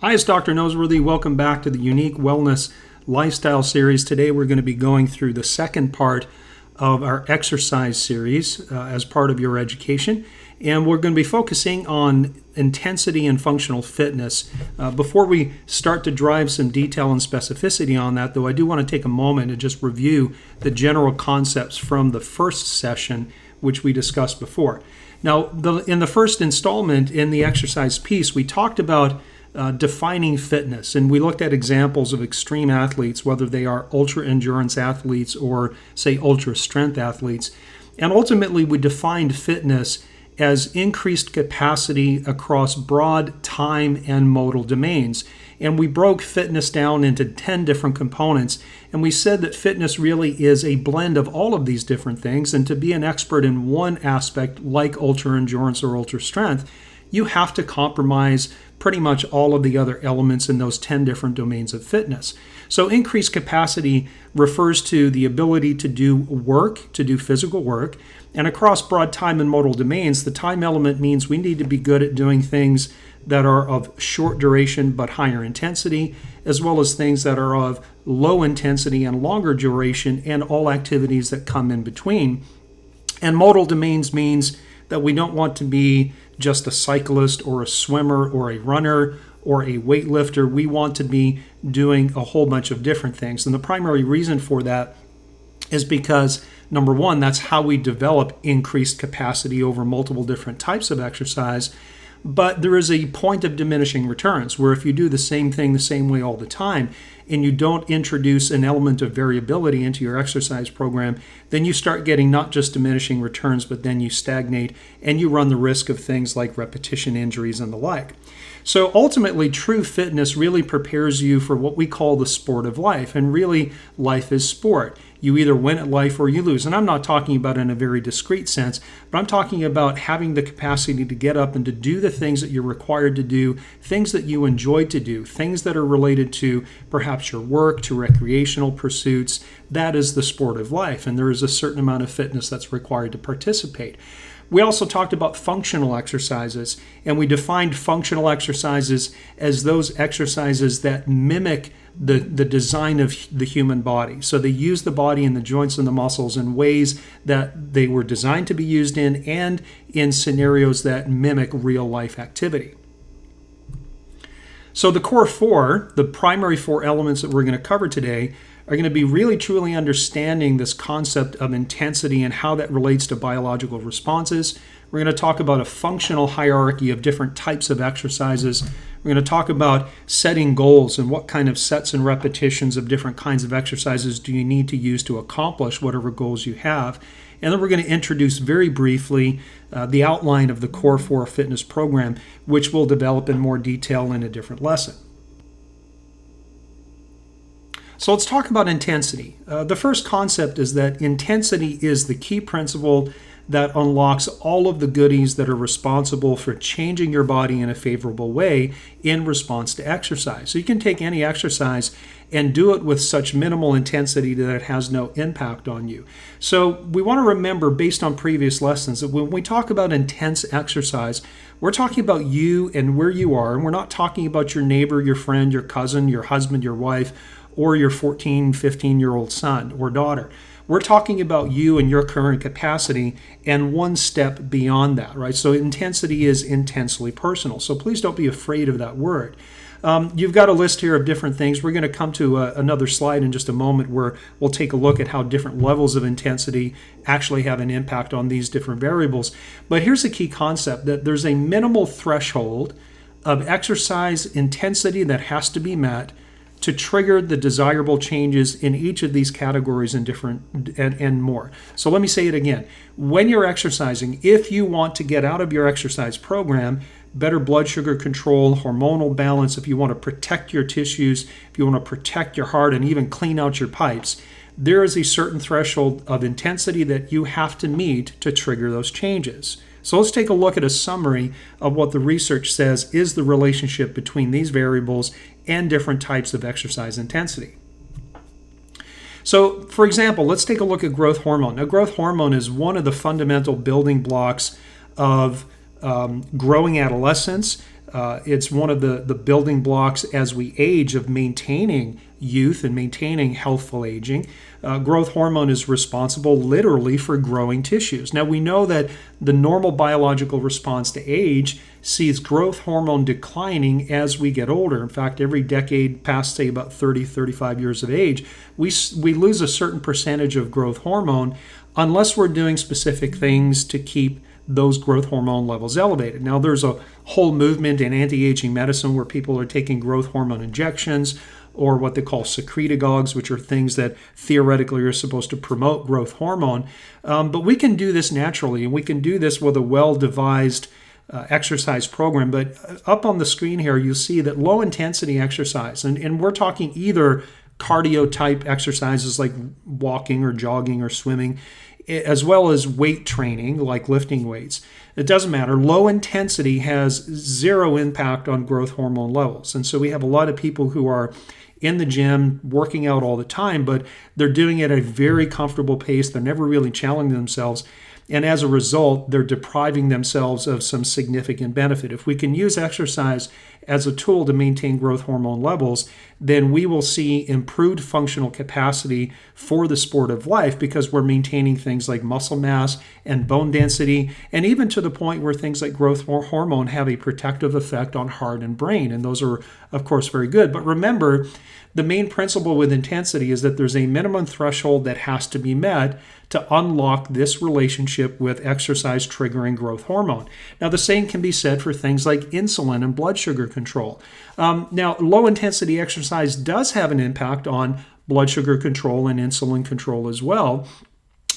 Hi, it's Dr. Noseworthy. Welcome back to the Unique Wellness Lifestyle Series. Today we're going to be going through the second part of our exercise series as part of your education. And we're going to be focusing on intensity and functional fitness. Before we start to drive some detail and specificity on that, though, I do want to take a moment and just review the general concepts from the first session, which we discussed before. Now, in the first installment in the exercise piece, we talked about defining fitness, and we looked at examples of extreme athletes, whether they are ultra endurance athletes or, say, ultra strength athletes. And ultimately, we defined fitness as increased capacity across broad time and modal domains. And we broke fitness down into 10 different components. And we said that fitness really is a blend of all of these different things. And to be an expert in one aspect, like ultra endurance or ultra strength, you have to compromise pretty much all of the other elements in those 10 different domains of fitness. So increased capacity refers to the ability to do work, to do physical work. And across broad time and modal domains, the time element means we need to be good at doing things that are of short duration but higher intensity, as well as things that are of low intensity and longer duration, and all activities that come in between. And modal domains means that we don't want to be just a cyclist or a swimmer or a runner or a weightlifter. We want to be doing a whole bunch of different things. And the primary reason for that is because, number one, that's how we develop increased capacity over multiple different types of exercise. But there is a point of diminishing returns where if you do the same thing the same way all the time and you don't introduce an element of variability into your exercise program, then you start getting not just diminishing returns, but then you stagnate and you run the risk of things like repetition injuries and the like. So ultimately, true fitness really prepares you for what we call the sport of life. And really, life is sport. You either win at life or you lose. And I'm not talking about in a very discrete sense, but I'm talking about having the capacity to get up and to do the things that you're required to do, things that you enjoy to do, things that are related to perhaps your work, to recreational pursuits. That is the sport of life. And there is a certain amount of fitness that's required to participate. We also talked about functional exercises, and we defined functional exercises as those exercises that mimic the design of the human body. So they use the body and the joints and the muscles in ways that they were designed to be used in and in scenarios that mimic real life activity. So the core four, the primary four elements that we're going to cover today, are going to be really truly understanding this concept of intensity and how that relates to biological responses. We're going to talk about a functional hierarchy of different types of exercises. We're going to talk about setting goals and what kind of sets and repetitions of different kinds of exercises do you need to use to accomplish whatever goals you have. And then we're going to introduce very briefly the outline of the Core 4 fitness program, which we'll develop in more detail in a different lesson. So let's talk about intensity. The first concept is that intensity is the key principle that unlocks all of the goodies that are responsible for changing your body in a favorable way in response to exercise. So you can take any exercise and do it with such minimal intensity that it has no impact on you. So we want to remember, based on previous lessons, that when we talk about intense exercise, we're talking about you and where you are, and we're not talking about your neighbor, your friend, your cousin, your husband, your wife, or your 14, 15-year-old son or daughter. We're talking about you and your current capacity and one step beyond that, right? So intensity is intensely personal. So please don't be afraid of that word. You've got a list here of different things. We're going to come to another slide in just a moment where we'll take a look at how different levels of intensity actually have an impact on these different variables. But here's the key concept, that there's a minimal threshold of exercise intensity that has to be met to trigger the desirable changes in each of these categories and more. So let me say it again. When you're exercising, if you want to get out of your exercise program better blood sugar control, hormonal balance, if you want to protect your tissues, if you want to protect your heart and even clean out your pipes, there is a certain threshold of intensity that you have to meet to trigger those changes. So let's take a look at a summary of what the research says is the relationship between these variables and different types of exercise intensity. So, for example, let's take a look at growth hormone. Now, growth hormone is one of the fundamental building blocks of growing adolescents. It's one of the building blocks as we age of maintaining youth and maintaining healthful aging. Growth hormone is responsible literally for growing tissues. Now, we know that the normal biological response to age sees growth hormone declining as we get older. In fact, every decade past, say, about 30, 35 years of age, we lose a certain percentage of growth hormone unless we're doing specific things to keep those growth hormone levels elevated. Now, there's a whole movement in anti-aging medicine where people are taking growth hormone injections or what they call secretagogues, which are things that theoretically are supposed to promote growth hormone. But we can do this naturally, and we can do this with a well-devised exercise program. But up on the screen here, you'll see that low-intensity exercise, and we're talking either cardio-type exercises like walking or jogging or swimming, as well as weight training like lifting weights. It doesn't matter. Low intensity has zero impact on growth hormone levels. And so we have a lot of people who are in the gym working out all the time, but they're doing it at a very comfortable pace. They're never really challenging themselves. And as a result, they're depriving themselves of some significant benefit. If we can use exercise as a tool to maintain growth hormone levels, then we will see improved functional capacity for the sport of life because we're maintaining things like muscle mass and bone density, and even to the point where things like growth hormone have a protective effect on heart and brain. And those are, of course, very good. But remember, the main principle with intensity is that there's a minimum threshold that has to be met to unlock this relationship with exercise triggering growth hormone. Now, the same can be said for things like insulin and blood sugar control. Now, low intensity exercise does have an impact on blood sugar control and insulin control as well.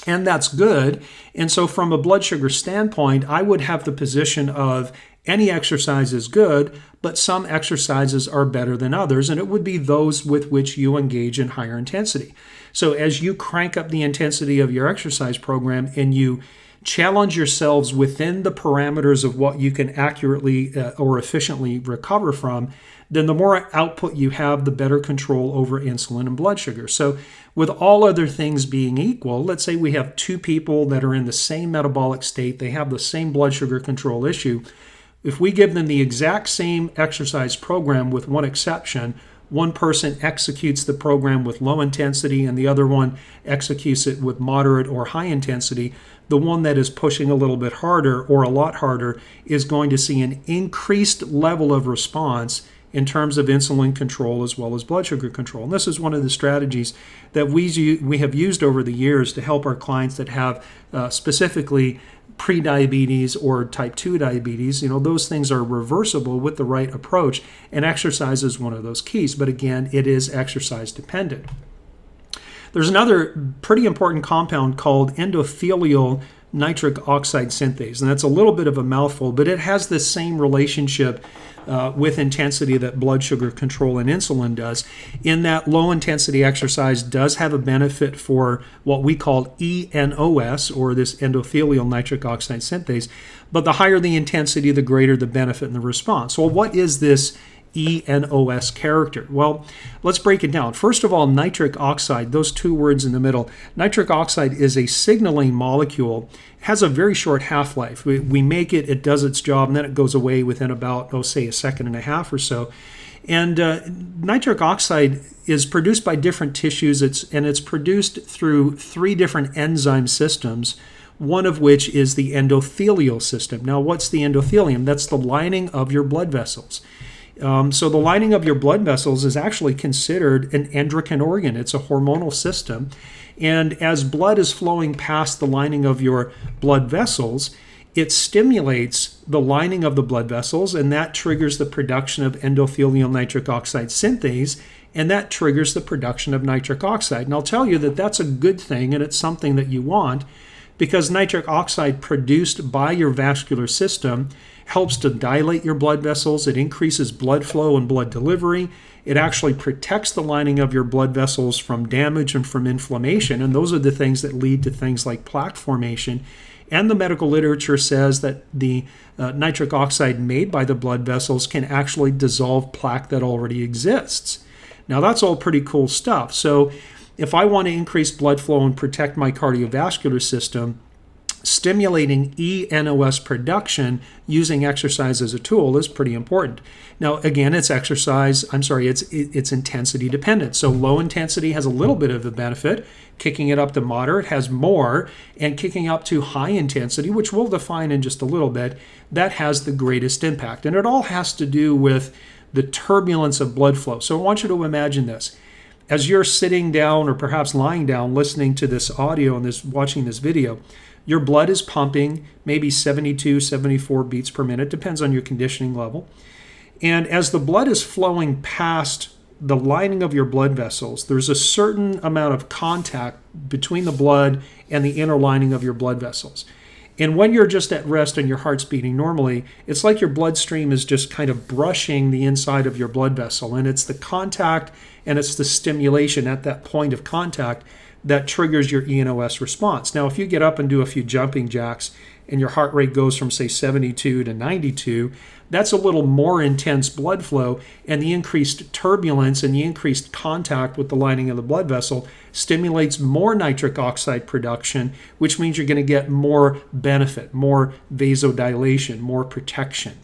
And that's good. And so from a blood sugar standpoint, I would have the position of any exercise is good, but some exercises are better than others, and it would be those with which you engage in higher intensity. So as you crank up the intensity of your exercise program and you challenge yourselves within the parameters of what you can accurately or efficiently recover from, then the more output you have, the better control over insulin and blood sugar. So with all other things being equal, let's say we have two people that are in the same metabolic state, they have the same blood sugar control issue. If we give them the exact same exercise program with one exception, one person executes the program with low intensity and the other one executes it with moderate or high intensity, the one that is pushing a little bit harder or a lot harder is going to see an increased level of response in terms of insulin control as well as blood sugar control. And this is one of the strategies that we have used over the years to help our clients that have specifically pre-diabetes or type 2 diabetes. Those things are reversible with the right approach, and exercise is one of those keys. But again, it is exercise dependent. There's another pretty important compound called endothelial nitric oxide synthase, and that's a little bit of a mouthful, but it has the same relationship with intensity that blood sugar control and insulin does, in that low intensity exercise does have a benefit for what we call ENOS, or this endothelial nitric oxide synthase, but the higher the intensity, the greater the benefit and the response. Well, what is this ENOS character? Well, let's break it down. First of all, nitric oxide, those two words in the middle. Nitric oxide is a signaling molecule. It has a very short half-life. We make it, it does its job, and then it goes away within about, say, a second and a half or so. And nitric oxide is produced by different tissues, and it's produced through three different enzyme systems, one of which is the endothelial system. Now, what's the endothelium? That's the lining of your blood vessels. So the lining of your blood vessels is actually considered an endocrine organ. It's a hormonal system. And as blood is flowing past the lining of your blood vessels, it stimulates the lining of the blood vessels, and that triggers the production of endothelial nitric oxide synthase, and that triggers the production of nitric oxide. And I'll tell you that that's a good thing, and it's something that you want, because nitric oxide produced by your vascular system helps to dilate your blood vessels. It increases blood flow and blood delivery. It actually protects the lining of your blood vessels from damage and from inflammation. And those are the things that lead to things like plaque formation. And the medical literature says that the nitric oxide made by the blood vessels can actually dissolve plaque that already exists. Now, that's all pretty cool stuff. So if I want to increase blood flow and protect my cardiovascular system, stimulating eNOS production using exercise as a tool is pretty important. Now, again, it's intensity dependent. So low intensity has a little bit of a benefit. Kicking it up to moderate has more, and kicking up to high intensity, which we'll define in just a little bit, that has the greatest impact. And it all has to do with the turbulence of blood flow. So I want you to imagine this. As you're sitting down or perhaps lying down listening to this audio and watching this video, your blood is pumping maybe 72, 74 beats per minute, depends on your conditioning level. And as the blood is flowing past the lining of your blood vessels, there's a certain amount of contact between the blood and the inner lining of your blood vessels. And when you're just at rest and your heart's beating normally, it's like your bloodstream is just kind of brushing the inside of your blood vessel. And it's the contact and it's the stimulation at that point of contact that triggers your eNOS response. Now, if you get up and do a few jumping jacks and your heart rate goes from, say, 72 to 92, that's a little more intense blood flow, and the increased turbulence and the increased contact with the lining of the blood vessel stimulates more nitric oxide production, which means you're going to get more benefit, more vasodilation, more protection.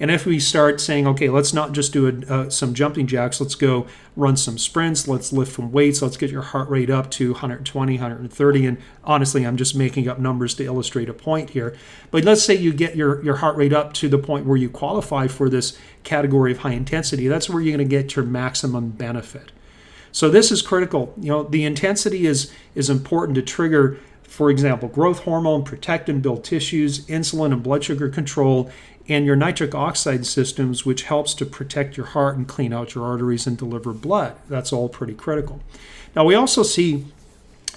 And if we start saying, okay, let's not just do some jumping jacks, let's go run some sprints, let's lift some weights, let's get your heart rate up to 120, 130. And honestly, I'm just making up numbers to illustrate a point here. But let's say you get your heart rate up to the point where you qualify for this category of high intensity. That's where you're going to get your maximum benefit. So this is critical. The intensity is important to trigger, for example, growth hormone, protect and build tissues, insulin and blood sugar control, and your nitric oxide systems, which helps to protect your heart and clean out your arteries and deliver blood. That's all pretty critical. Now, we also see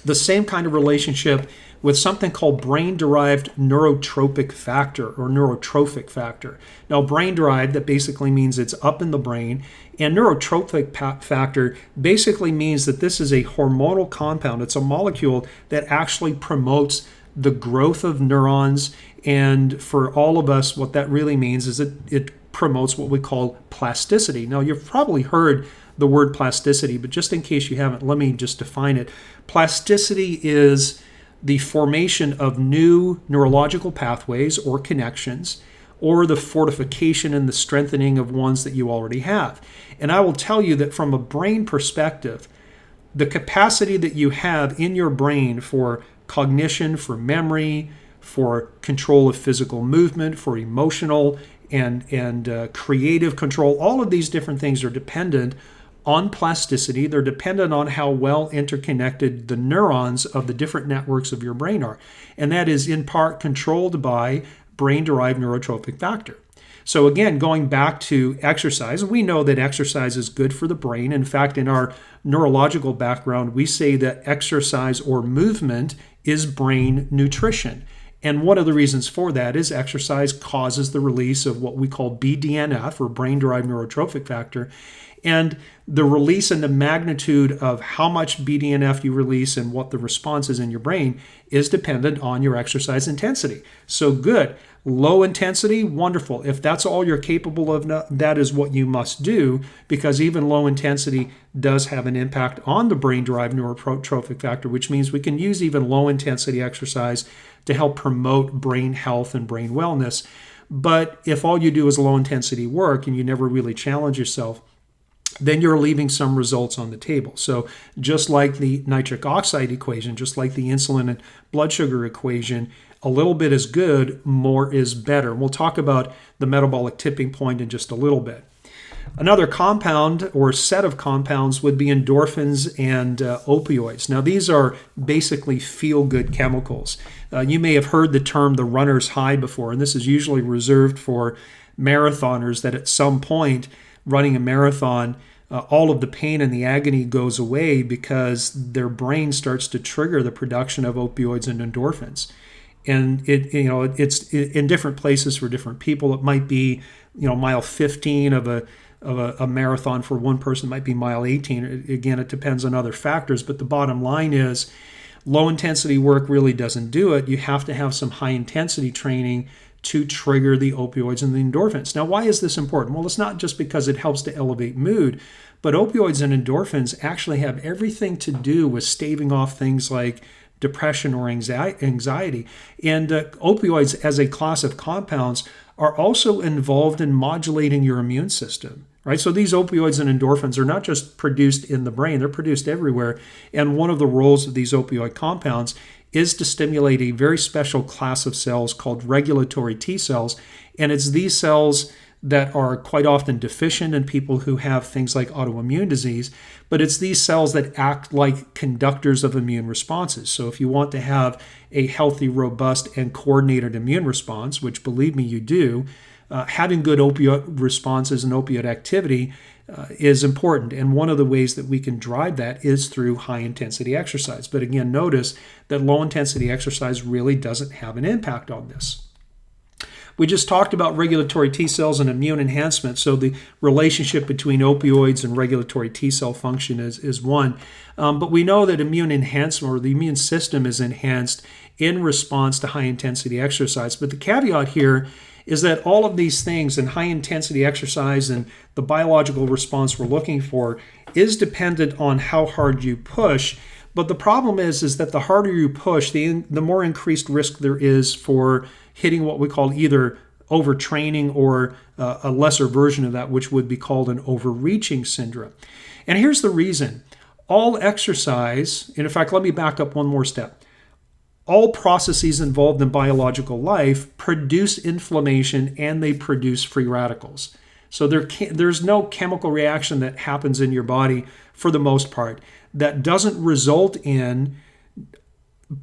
the same kind of relationship with something called brain-derived neurotrophic factor or neurotrophic factor. Now, brain-derived, that basically means it's up in the brain, and neurotrophic factor basically means that this is a hormonal compound. It's a molecule that actually promotes the growth of neurons, and for all of us, what that really means is it promotes what we call plasticity. Now, you've probably heard the word plasticity, but just in case you haven't, let me just define it. Plasticity is the formation of new neurological pathways or connections, or the fortification and the strengthening of ones that you already have. And I will tell you that from a brain perspective, the capacity that you have in your brain for cognition, for memory, for control of physical movement, for emotional and creative control, all of these different things are dependent on plasticity. They're dependent on how well interconnected the neurons of the different networks of your brain are. And that is in part controlled by brain-derived neurotrophic factor. So again, going back to exercise, we know that exercise is good for the brain. In fact, in our neurological background, we say that exercise or movement is brain nutrition. And one of the reasons for that is exercise causes the release of what we call BDNF, or brain-derived neurotrophic factor. And the release and the magnitude of how much BDNF you release and what the response is in your brain is dependent on your exercise intensity. So good. Low intensity, wonderful. If that's all you're capable of, that is what you must do, because even low intensity does have an impact on the brain-derived neurotrophic factor, which means we can use even low intensity exercise to help promote brain health and brain wellness. But if all you do is low intensity work and you never really challenge yourself, then you're leaving some results on the table. So just like the nitric oxide equation, just like the insulin and blood sugar equation, a little bit is good, more is better. And we'll talk about the metabolic tipping point in just a little bit. Another compound or set of compounds would be endorphins and opioids. Now, these are basically feel-good chemicals. You may have heard the term the runner's high before, and this is usually reserved for marathoners that at some point running a marathon, all of the pain and the agony goes away because their brain starts to trigger the production of opioids and endorphins. And it's in different places for different people. It might be, mile 15 of a marathon for one person, it might be mile 18. Again, it depends on other factors, but the bottom line is low intensity work really doesn't do it. You have to have some high intensity training to trigger the opioids and the endorphins. Now, why is this important? Well, it's not just because it helps to elevate mood, but opioids and endorphins actually have everything to do with staving off things like depression or anxiety. And opioids as a class of compounds are also involved in modulating your immune system. Right? So these opioids and endorphins are not just produced in the brain, they're produced everywhere. And one of the roles of these opioid compounds is to stimulate a very special class of cells called regulatory T cells. And it's these cells that are quite often deficient in people who have things like autoimmune disease, but it's these cells that act like conductors of immune responses. So if you want to have a healthy, robust, and coordinated immune response, which believe me, you do, having good opioid responses and opioid activity is important. And one of the ways that we can drive that is through high-intensity exercise. But again, notice that low-intensity exercise really doesn't have an impact on this. We just talked about regulatory T cells and immune enhancement. So the relationship between opioids and regulatory T cell function is one. But we know that immune enhancement, or the immune system, is enhanced in response to high-intensity exercise. But the caveat here is that all of these things, and high-intensity exercise and the biological response we're looking for, is dependent on how hard you push. But the problem is that the harder you push, the more increased risk there is for hitting what we call either overtraining or a lesser version of that, which would be called an overreaching syndrome. And here's the reason. All exercise, and in fact, let me back up one more step. All processes involved in biological life produce inflammation and they produce free radicals. So there's no chemical reaction that happens in your body, for the most part, that doesn't result in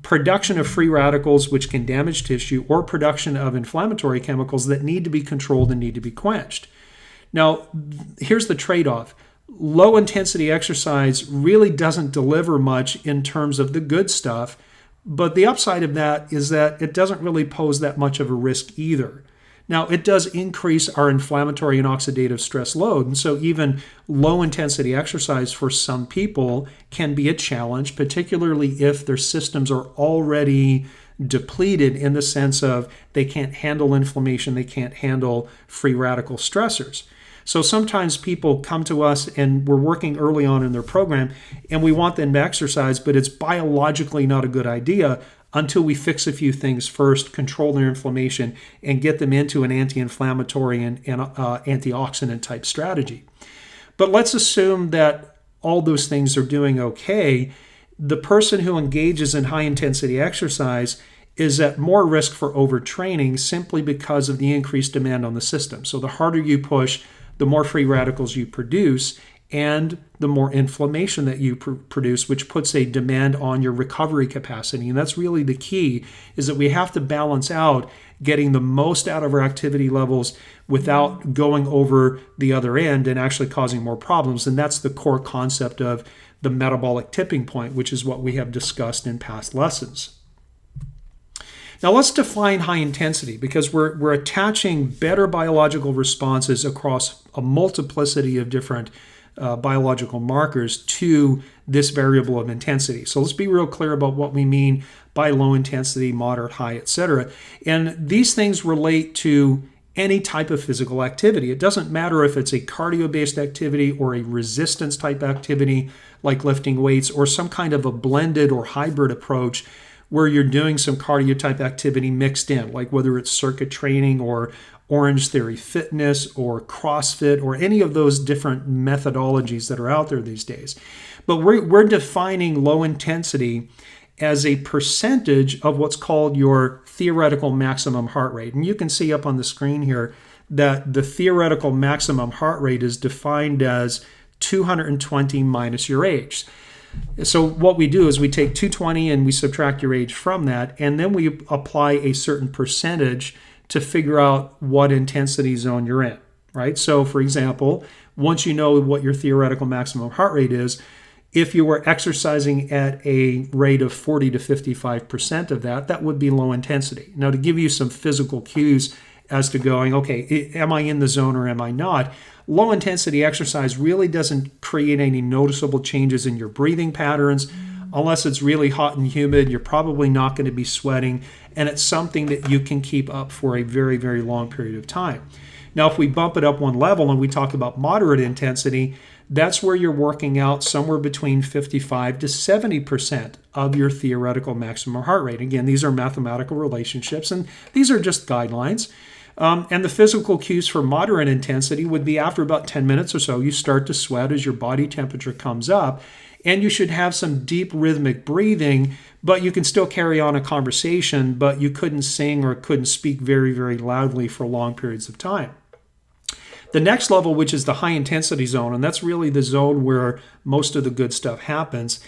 production of free radicals, which can damage tissue, or production of inflammatory chemicals that need to be controlled and need to be quenched. Now, here's the trade-off. Low-intensity exercise really doesn't deliver much in terms of the good stuff, but the upside of that is that it doesn't really pose that much of a risk either. Now, it does increase our inflammatory and oxidative stress load, and so even low-intensity exercise for some people can be a challenge, particularly if their systems are already depleted in the sense of they can't handle inflammation, they can't handle free radical stressors. So sometimes people come to us and we're working early on in their program and we want them to exercise, but it's biologically not a good idea until we fix a few things first, control their inflammation, and get them into an anti-inflammatory and antioxidant type strategy. But let's assume that all those things are doing okay. The person who engages in high-intensity exercise is at more risk for overtraining simply because of the increased demand on the system. So the harder you push, the more free radicals you produce, and the more inflammation that you produce, which puts a demand on your recovery capacity. And that's really the key, is that we have to balance out getting the most out of our activity levels without going over the other end and actually causing more problems. And that's the core concept of the metabolic tipping point, which is what we have discussed in past lessons. Now let's define high intensity, because we're attaching better biological responses across a multiplicity of different biological markers to this variable of intensity. So let's be real clear about what we mean by low intensity, moderate, high, etc. And these things relate to any type of physical activity. It doesn't matter if it's a cardio-based activity or a resistance type activity like lifting weights, or some kind of a blended or hybrid approach where you're doing some cardio type activity mixed in, like whether it's circuit training or Orange Theory Fitness or CrossFit or any of those different methodologies that are out there these days. But we're defining low intensity as a percentage of what's called your theoretical maximum heart rate. And you can see up on the screen here that the theoretical maximum heart rate is defined as 220 minus your age. So what we do is we take 220 and we subtract your age from that, and then we apply a certain percentage to figure out what intensity zone you're in, right? So for example, once you know what your theoretical maximum heart rate is, if you were exercising at a rate of 40 to 55% of that, that would be low intensity. Now, to give you some physical cues as to going, okay, am I in the zone or am I not? Low intensity exercise really doesn't create any noticeable changes in your breathing patterns. Unless it's really hot and humid, you're probably not going to be sweating, and it's something that you can keep up for a very, very long period of time. Now, if we bump it up one level and we talk about moderate intensity, that's where you're working out somewhere between 55 to 70% of your theoretical maximum heart rate. Again, these are mathematical relationships, and these are just guidelines. And the physical cues for moderate intensity would be after about 10 minutes or so, you start to sweat as your body temperature comes up, and you should have some deep rhythmic breathing, but you can still carry on a conversation, but you couldn't sing or couldn't speak very, very loudly for long periods of time. The next level, which is the high intensity zone, and that's really the zone where most of the good stuff happens.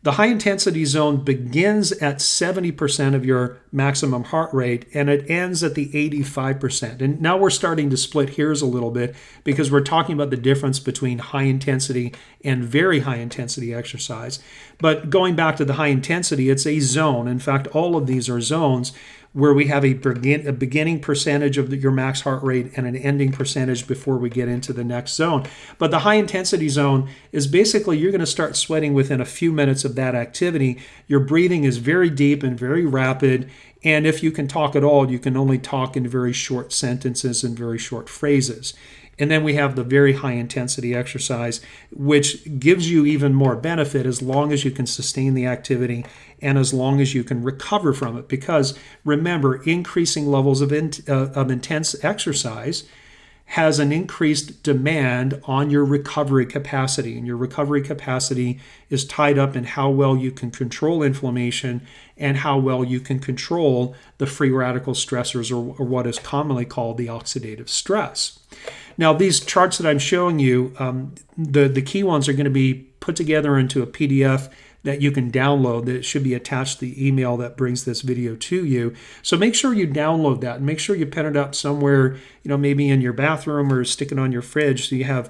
The high intensity zone begins at 70% of your maximum heart rate and it ends at the 85%. And now we're starting to split hairs a little bit because we're talking about the difference between high intensity and very high intensity exercise. But going back to the high intensity, it's a zone. In fact, all of these are zones where we have a beginning percentage of your max heart rate and an ending percentage before we get into the next zone. But the high intensity zone is basically you're going to start sweating within a few minutes of that activity. Your breathing is very deep and very rapid. And if you can talk at all, you can only talk in very short sentences and very short phrases. And then we have the very high intensity exercise, which gives you even more benefit as long as you can sustain the activity and as long as you can recover from it. Because remember, increasing levels of intense exercise has an increased demand on your recovery capacity. And your recovery capacity is tied up in how well you can control inflammation and how well you can control the free radical stressors, or what is commonly called the oxidative stress. Now, these charts that I'm showing you, the key ones are going to be put together into a PDF that you can download. That should be attached to the email that brings this video to you. So make sure you download that and make sure you pen it up somewhere, maybe in your bathroom or stick it on your fridge so you have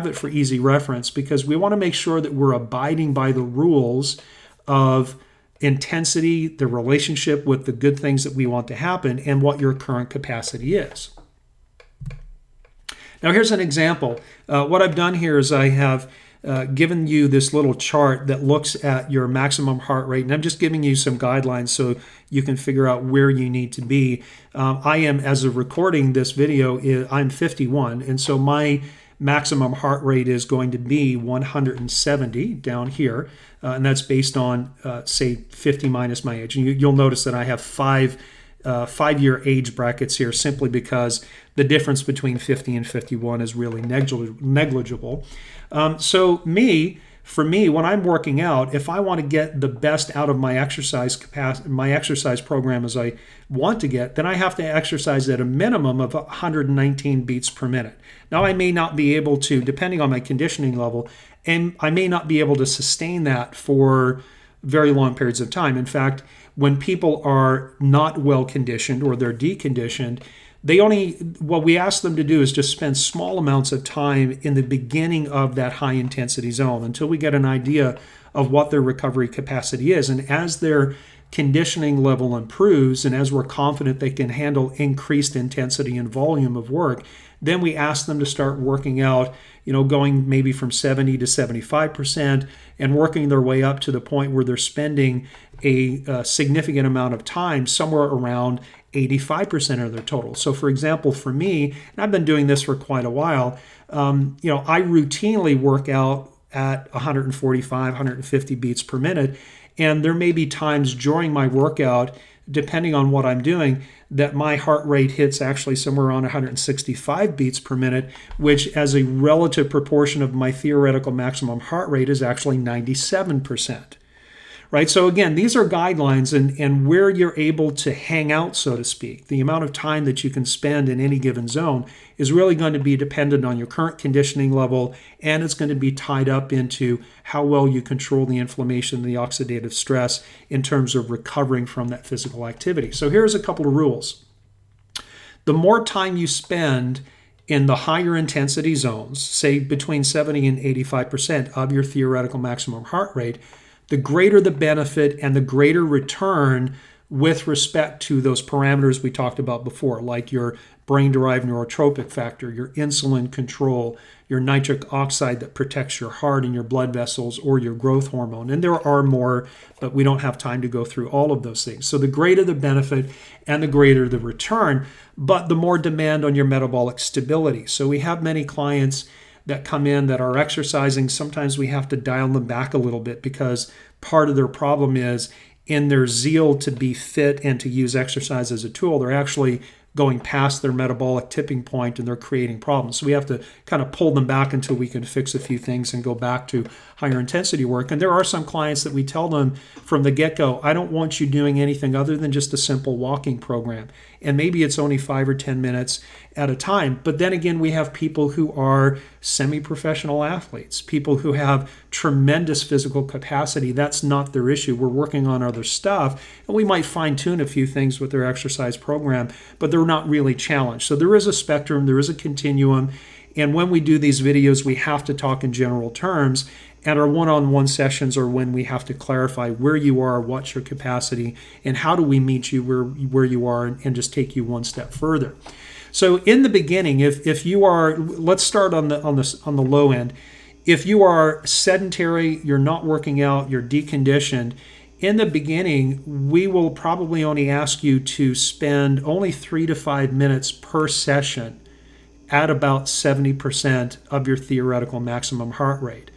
it for easy reference, because we want to make sure that we're abiding by the rules of intensity, the relationship with the good things that we want to happen, and what your current capacity is. Now, here's an example. What I've done here is I have given you this little chart that looks at your maximum heart rate, and I'm just giving you some guidelines so you can figure out where you need to be. I am, as of recording this video, I'm 51, and so my maximum heart rate is going to be 170 down here, and that's based on, say, 50 minus my age. And you'll notice that I have five-year age brackets here simply because the difference between 50 and 51 is really negligible. So for me, when I'm working out, if I want to get the best out of my exercise capacity, my exercise program as I want to get, then I have to exercise at a minimum of 119 beats per minute. Now, I may not be able to, depending on my conditioning level, and I may not be able to sustain that for very long periods of time. In fact, when people are not well conditioned or they're deconditioned, what we ask them to do is just spend small amounts of time in the beginning of that high intensity zone until we get an idea of what their recovery capacity is. And as their conditioning level improves and as we're confident they can handle increased intensity and volume of work, then we ask them to start working out, going maybe from 70 to 75% and working their way up to the point where they're spending a significant amount of time, somewhere around 85% of their total. So for example, for me, and I've been doing this for quite a while, I routinely work out at 145, 150 beats per minute. And there may be times during my workout, depending on what I'm doing, that my heart rate hits actually somewhere around 165 beats per minute, which as a relative proportion of my theoretical maximum heart rate is actually 97%. Right? So again, these are guidelines and where you're able to hang out, so to speak. The amount of time that you can spend in any given zone is really going to be dependent on your current conditioning level, and it's going to be tied up into how well you control the inflammation and the oxidative stress in terms of recovering from that physical activity. So here's a couple of rules. The more time you spend in the higher intensity zones, say between 70 and 85% of your theoretical maximum heart rate, the greater the benefit and the greater return with respect to those parameters we talked about before, like your brain-derived neurotropic factor, your insulin control, your nitric oxide that protects your heart and your blood vessels, or your growth hormone. And there are more, but we don't have time to go through all of those things. So the greater the benefit and the greater the return, but the more demand on your metabolic stability. So we have many clients that come in that are exercising. Sometimes we have to dial them back a little bit because part of their problem is in their zeal to be fit and to use exercise as a tool, they're actually going past their metabolic tipping point and they're creating problems. So we have to kind of pull them back until we can fix a few things and go back to higher intensity work. And there are some clients that we tell them from the get-go, I don't want you doing anything other than just a simple walking program. And maybe it's only 5 or 10 minutes at a time. But then again, we have people who are semi-professional athletes, people who have tremendous physical capacity. That's not their issue. We're working on other stuff, and we might fine-tune a few things with their exercise program, but they're not really challenged. So there is a spectrum, there is a continuum, and when we do these videos, we have to talk in general terms. And our one-on-one sessions are when we have to clarify where you are, what's your capacity, and how do we meet you where you are and just take you one step further. So in the beginning, if you are, let's start on the low end. If you are sedentary, you're not working out, you're deconditioned, in the beginning, we will probably only ask you to spend only 3 to 5 minutes per session at about 70% of your theoretical maximum heart rate.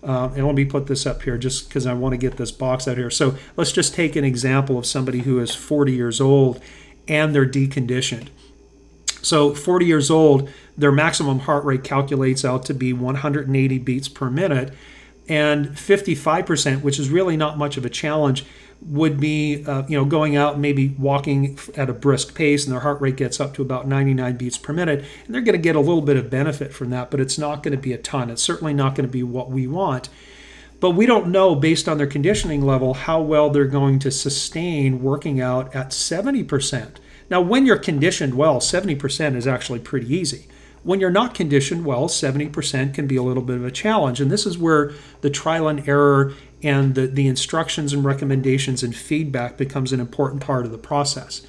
And let me put this up here just because I want to get this box out here. So let's just take an example of somebody who is 40 years old and they're deconditioned. So 40 years old, their maximum heart rate calculates out to be 180 beats per minute. And 55%, which is really not much of a challenge, would be going out and maybe walking at a brisk pace, and their heart rate gets up to about 99 beats per minute, and they're going to get a little bit of benefit from that, but it's not going to be a ton. It's certainly not going to be what we want. But we don't know, based on their conditioning level, how well they're going to sustain working out at 70%. Now, when you're conditioned well, 70% is actually pretty easy. When you're not conditioned well, 70% can be a little bit of a challenge. And this is where the trial and error and the instructions and recommendations and feedback becomes an important part of the process.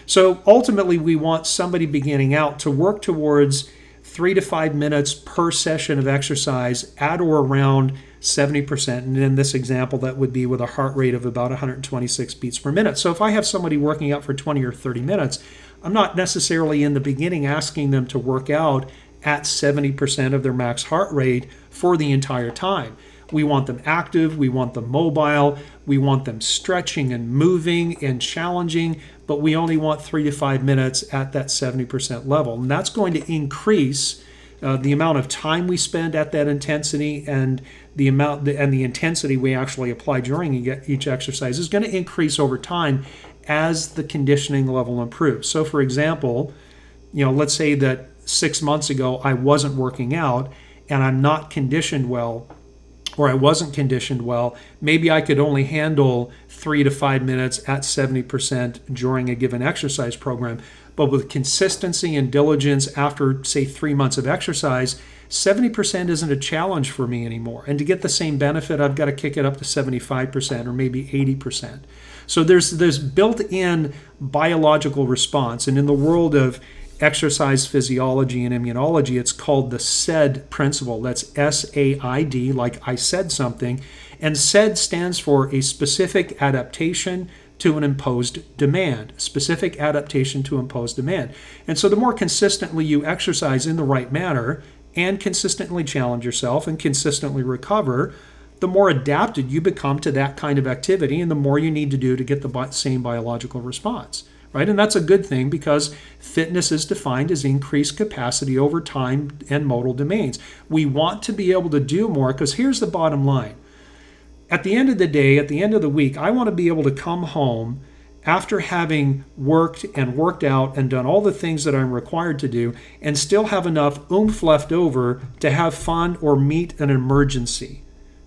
So ultimately, we want somebody beginning out to work towards 3 to 5 minutes per session of exercise at or around 70%. And in this example, that would be with a heart rate of about 126 beats per minute. So if I have somebody working out for 20 or 30 minutes, I'm not necessarily in the beginning asking them to work out at 70% of their max heart rate for the entire time. We want them active, we want them mobile, we want them stretching and moving and challenging, but we only want 3 to 5 minutes at that 70% level. And that's going to increase the amount of time we spend at that intensity, and the intensity we actually apply during each exercise is going to increase over time as the conditioning level improves. So for example, let's say that 6 months ago I wasn't working out and I'm not conditioned well, or I wasn't conditioned well, maybe I could only handle 3 to 5 minutes at 70% during a given exercise program. But with consistency and diligence after, say, 3 months of exercise, 70% isn't a challenge for me anymore. And to get the same benefit, I've got to kick it up to 75% or maybe 80%. So there's built-in biological response. And in the world of exercise physiology and immunology, it's called the SAID principle. That's S-A-I-D, like I said something. And SAID stands for a specific adaptation to an imposed demand. Specific adaptation to imposed demand. And so the more consistently you exercise in the right manner and consistently challenge yourself and consistently recover, the more adapted you become to that kind of activity and the more you need to do to get the same biological response. Right? And that's a good thing because fitness is defined as increased capacity over time and modal domains. We want to be able to do more because here's the bottom line. At the end of the day, at the end of the week, I want to be able to come home after having worked and worked out and done all the things that I'm required to do and still have enough oomph left over to have fun or meet an emergency.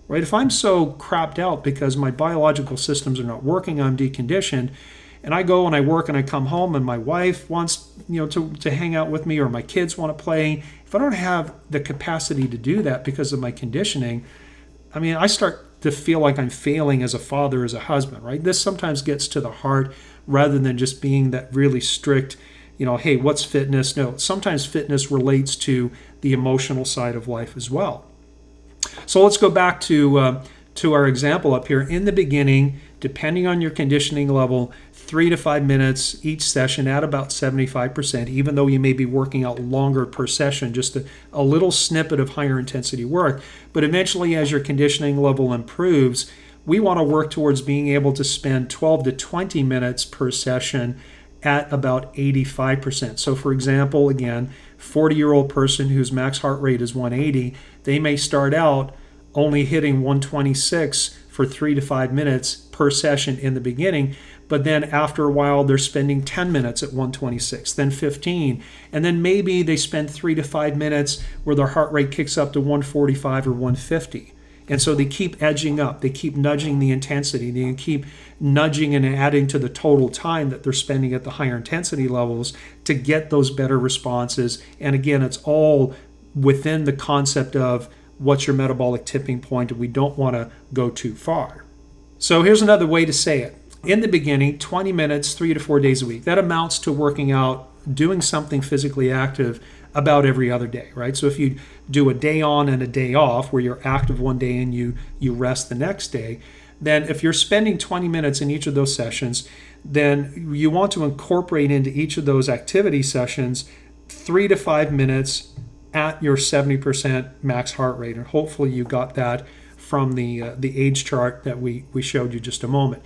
Right? If I'm so crapped out because my biological systems are not working, I'm deconditioned, and I go and I work and I come home and my wife wants to hang out with me or my kids want to play. If I don't have the capacity to do that because of my conditioning, I start to feel like I'm failing as a father, as a husband, right? This sometimes gets to the heart rather than just being that really strict, hey, what's fitness? No, sometimes fitness relates to the emotional side of life as well. So let's go back to our example up here. In the beginning, depending on your conditioning level, 3 to 5 minutes each session at about 75%, even though you may be working out longer per session, just a little snippet of higher intensity work. But eventually, as your conditioning level improves, we want to work towards being able to spend 12 to 20 minutes per session at about 85%. So for example, again, 40-year-old person whose max heart rate is 180, they may start out only hitting 126 for 3 to 5 minutes per session in the beginning, but then after a while they're spending 10 minutes at 126, then 15, and then maybe they spend 3 to 5 minutes where their heart rate kicks up to 145 or 150. And so they keep edging up, they keep nudging the intensity, they keep nudging and adding to the total time that they're spending at the higher intensity levels to get those better responses. And again, it's all within the concept of what's your metabolic tipping point, and we don't want to go too far. So here's another way to say it. In the beginning, 20 minutes, 3 to 4 days a week. That amounts to working out, doing something physically active about every other day, right? So if you do a day on and a day off, where you're active one day and you rest the next day, then if you're spending 20 minutes in each of those sessions, then you want to incorporate into each of those activity sessions 3 to 5 minutes at your 70% max heart rate. And hopefully you got that from the age chart that we showed you just a moment.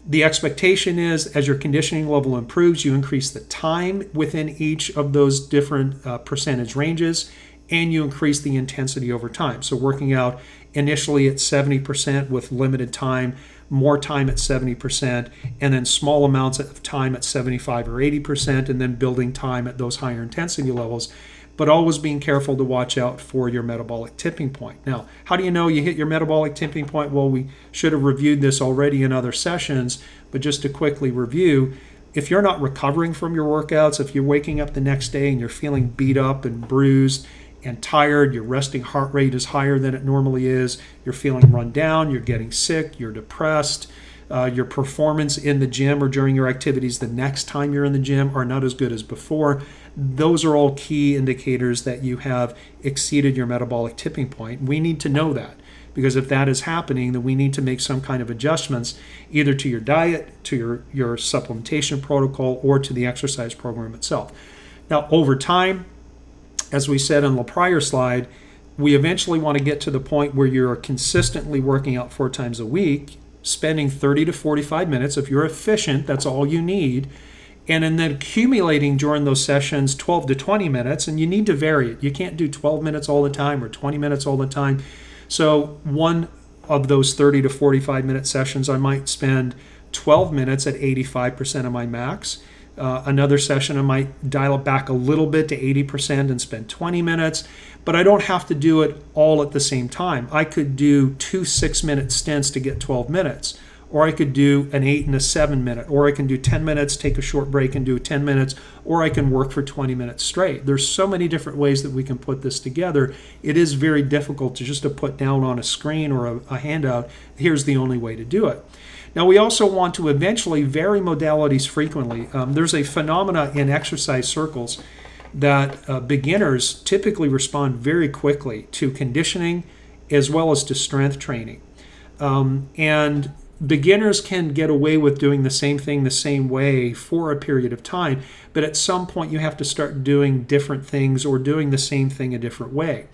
The expectation is, as your conditioning level improves, you increase the time within each of those different percentage ranges, and you increase the intensity over time. So working out initially at 70% with limited time, more time at 70%, and then small amounts of time at 75 or 80%, and then building time at those higher intensity levels, but always being careful to watch out for your metabolic tipping point. Now, how do you know you hit your metabolic tipping point? Well, we should have reviewed this already in other sessions, but just to quickly review, if you're not recovering from your workouts, if you're waking up the next day and you're feeling beat up and bruised and tired, your resting heart rate is higher than it normally is, you're feeling run down, you're getting sick, you're depressed, your performance in the gym or during your activities the next time you're in the gym are not as good as before, those are all key indicators that you have exceeded your metabolic tipping point. We need to know that, because if that is happening, then we need to make some kind of adjustments either to your diet, to your supplementation protocol, or to the exercise program itself. Now, over time, as we said on the prior slide, we eventually want to get to the point where you're consistently working out 4 times a week, spending 30 to 45 minutes. If you're efficient, that's all you need. And then accumulating during those sessions 12 to 20 minutes, and you need to vary it. You can't do 12 minutes all the time or 20 minutes all the time. So one of those 30 to 45 minute sessions, I might spend 12 minutes at 85% of my max. Another session, I might dial it back a little bit to 80% and spend 20 minutes, but I don't have to do it all at the same time. I could do 2 6-minute stints to get 12 minutes, or I could do an 8 and a 7 minute, or I can do 10 minutes, take a short break and do 10 minutes, or I can work for 20 minutes straight. There's so many different ways that we can put this together. It is very difficult to put down on a screen or a handout, here's the only way to do it. Now, we also want to eventually vary modalities frequently. There's a phenomena in exercise circles that beginners typically respond very quickly to conditioning as well as to strength training. And beginners can get away with doing the same thing the same way for a period of time, but at some point you have to start doing different things or doing the same thing a different way.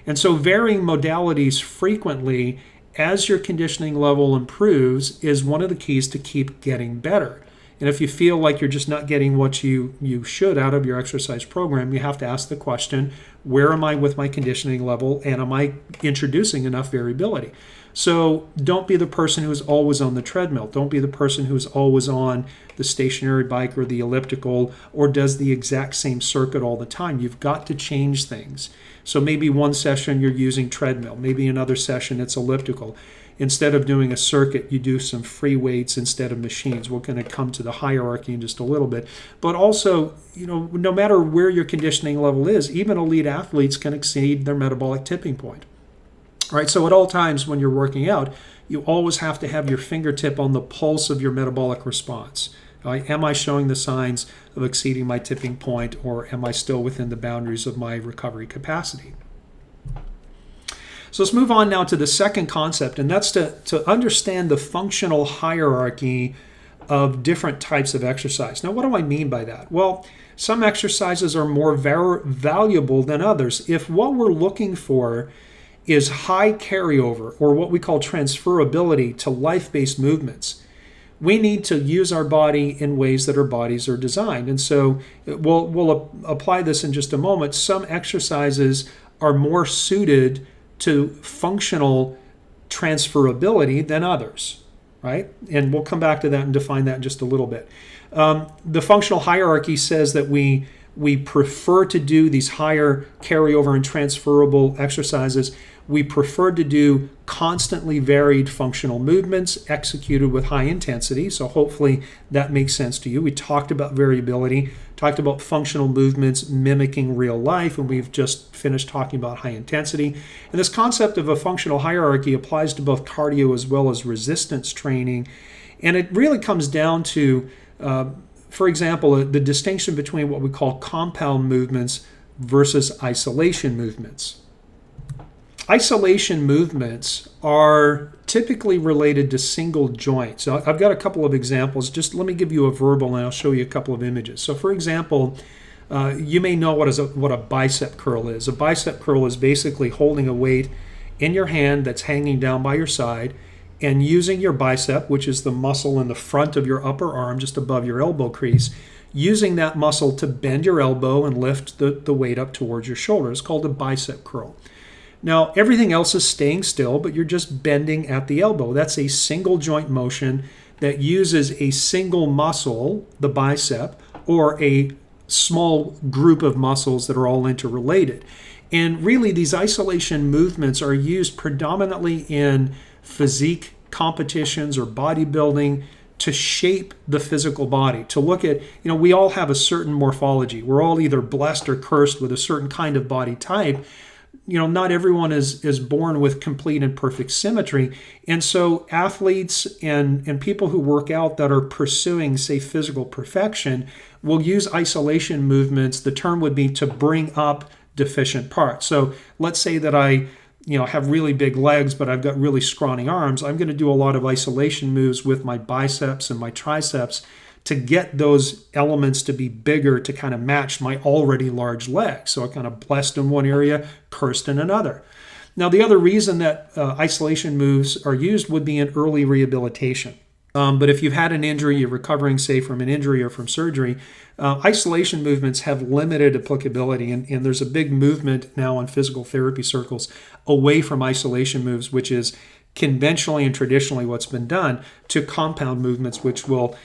And so varying modalities frequently as your conditioning level improves is one of the keys to keep getting better. And if you feel like you're just not getting what you should out of your exercise program, you have to ask the question, where am I with my conditioning level, and am I introducing enough variability? So don't be the person who's always on the treadmill. Don't be the person who's always on the stationary bike or the elliptical or does the exact same circuit all the time. You've got to change things. So maybe one session you're using treadmill. Maybe another session it's elliptical. Instead of doing a circuit, you do some free weights instead of machines. We're going to come to the hierarchy in just a little bit. But also, no matter where your conditioning level is, even elite athletes can exceed their metabolic tipping point. Right, so at all times when you're working out, you always have to have your fingertip on the pulse of your metabolic response. Am I showing the signs of exceeding my tipping point, or am I still within the boundaries of my recovery capacity? So let's move on now to the second concept, and that's to understand the functional hierarchy of different types of exercise. Now, what do I mean by that? Well, some exercises are more valuable than others. If what we're looking for is high carryover, or what we call transferability to life-based movements, we need to use our body in ways that our bodies are designed. And so we'll apply this in just a moment. Some exercises are more suited to functional transferability than others, right? And we'll come back to that and define that in just a little bit. The functional hierarchy says that we prefer to do these higher carryover and transferable exercises. We prefer to do constantly varied functional movements executed with high intensity. So hopefully that makes sense to you. We talked about variability, talked about functional movements mimicking real life, and we've just finished talking about high intensity. And this concept of a functional hierarchy applies to both cardio as well as resistance training. And it really comes down to, for example, the distinction between what we call compound movements versus isolation movements. Isolation movements are typically related to single joints. So I've got a couple of examples. Just let me give you a verbal and I'll show you a couple of images. So for example, you may know what a bicep curl is. A bicep curl is basically holding a weight in your hand that's hanging down by your side and using your bicep, which is the muscle in the front of your upper arm just above your elbow crease, using that muscle to bend your elbow and lift the weight up towards your shoulder. It's called a bicep curl. Now, everything else is staying still, but you're just bending at the elbow. That's a single joint motion that uses a single muscle, the bicep, or a small group of muscles that are all interrelated. And really, these isolation movements are used predominantly in physique competitions or bodybuilding to shape the physical body, to look at, we all have a certain morphology. We're all either blessed or cursed with a certain kind of body type. Not everyone is born with complete and perfect symmetry. And so athletes and people who work out that are pursuing, say, physical perfection will use isolation movements. The term would be to bring up deficient parts. So let's say that I have really big legs, but I've got really scrawny arms. I'm going to do a lot of isolation moves with my biceps and my triceps to get those elements to be bigger to kind of match my already large legs. So I kind of blessed in one area, cursed in another. Now, the other reason that isolation moves are used would be in early rehabilitation. But if you've had an injury, you're recovering, say, from an injury or from surgery, isolation movements have limited applicability. And there's a big movement now in physical therapy circles away from isolation moves, which is conventionally and traditionally what's been done, to compound movements, which we'll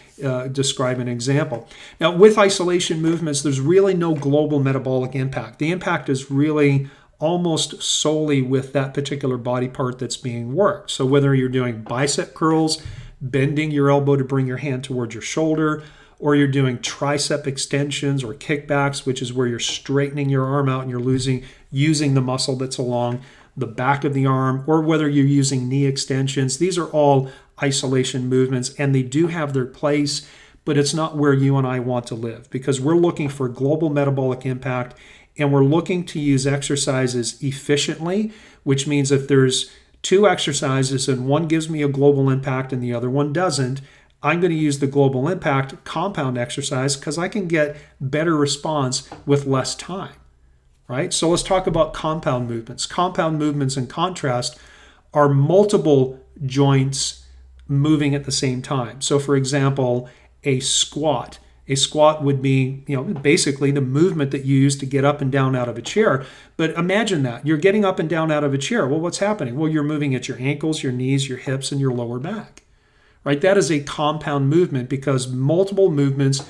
describe an example. Now, with isolation movements, there's really no global metabolic impact. The impact is really almost solely with that particular body part that's being worked. So whether you're doing bicep curls, bending your elbow to bring your hand towards your shoulder, or you're doing tricep extensions or kickbacks, which is where you're straightening your arm out and you're using the muscle that's along the back of the arm, or whether you're using knee extensions. These are all isolation movements, and they do have their place, but it's not where you and I want to live, because we're looking for global metabolic impact, and we're looking to use exercises efficiently, which means if there's two exercises and one gives me a global impact and the other one doesn't, I'm going to use the global impact compound exercise because I can get better response with less time. Right? So let's talk about compound movements. Compound movements, in contrast, are multiple joints moving at the same time. So for example, a squat. A squat would be, basically the movement that you use to get up and down out of a chair. But imagine that. You're getting up and down out of a chair. Well, what's happening? Well, you're moving at your ankles, your knees, your hips, and your lower back. Right? That is a compound movement because multiple muscles,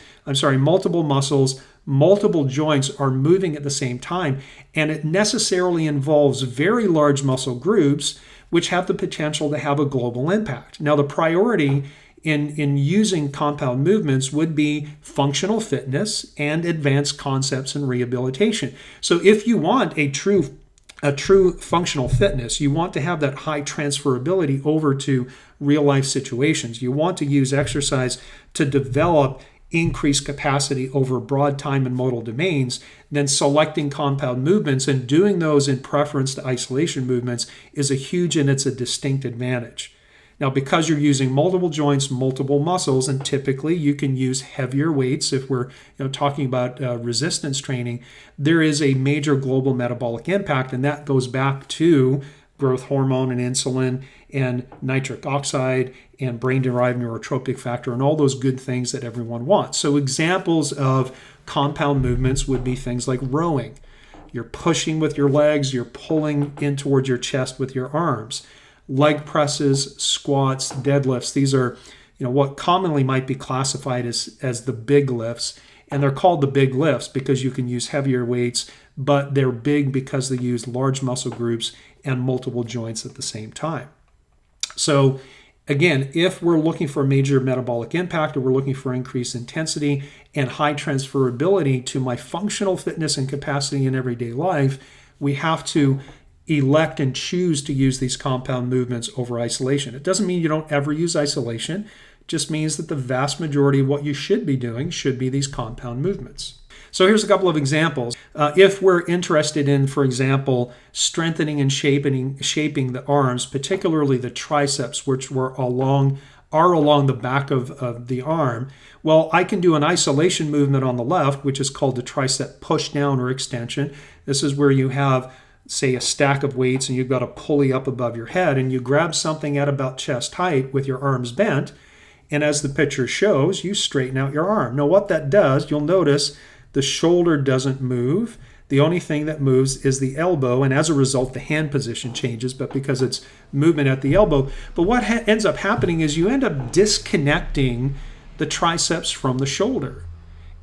multiple joints are moving at the same time, and it necessarily involves very large muscle groups which have the potential to have a global impact. Now, the priority in using compound movements would be functional fitness and advanced concepts in rehabilitation. So if you want a true a true functional fitness. You want to have that high transferability over to real life situations. You want to use exercise to develop increased capacity over broad time and modal domains. Then selecting compound movements and doing those in preference to isolation movements is a huge and it's a distinct advantage. Now, because you're using multiple joints, multiple muscles, and typically you can use heavier weights if we're talking about resistance training, there is a major global metabolic impact, and that goes back to growth hormone and insulin and nitric oxide and brain-derived neurotropic factor and all those good things that everyone wants. So examples of compound movements would be things like rowing. You're pushing with your legs, you're pulling in towards your chest with your arms. Leg presses, squats, deadlifts. These are, what commonly might be classified as the big lifts. And they're called the big lifts because you can use heavier weights, but they're big because they use large muscle groups and multiple joints at the same time. So again, if we're looking for a major metabolic impact or we're looking for increased intensity and high transferability to my functional fitness and capacity in everyday life, we have to elect and choose to use these compound movements over isolation. It doesn't mean you don't ever use isolation. It just means that the vast majority of what you should be doing should be these compound movements. So here's a couple of examples. If we're interested in, for example, strengthening and shaping the arms, particularly the triceps, which are along the back of the arm, well, I can do an isolation movement on the left, which is called the tricep push down or extension. This is where you have, say, a stack of weights and you've got a pulley up above your head and you grab something at about chest height with your arms bent, and as the picture shows, you straighten out your arm. Now what that does, you'll notice the shoulder doesn't move. The only thing that moves is the elbow, and as a result the hand position changes, but because it's movement at the elbow. But what ends up happening is you end up disconnecting the triceps from the shoulder.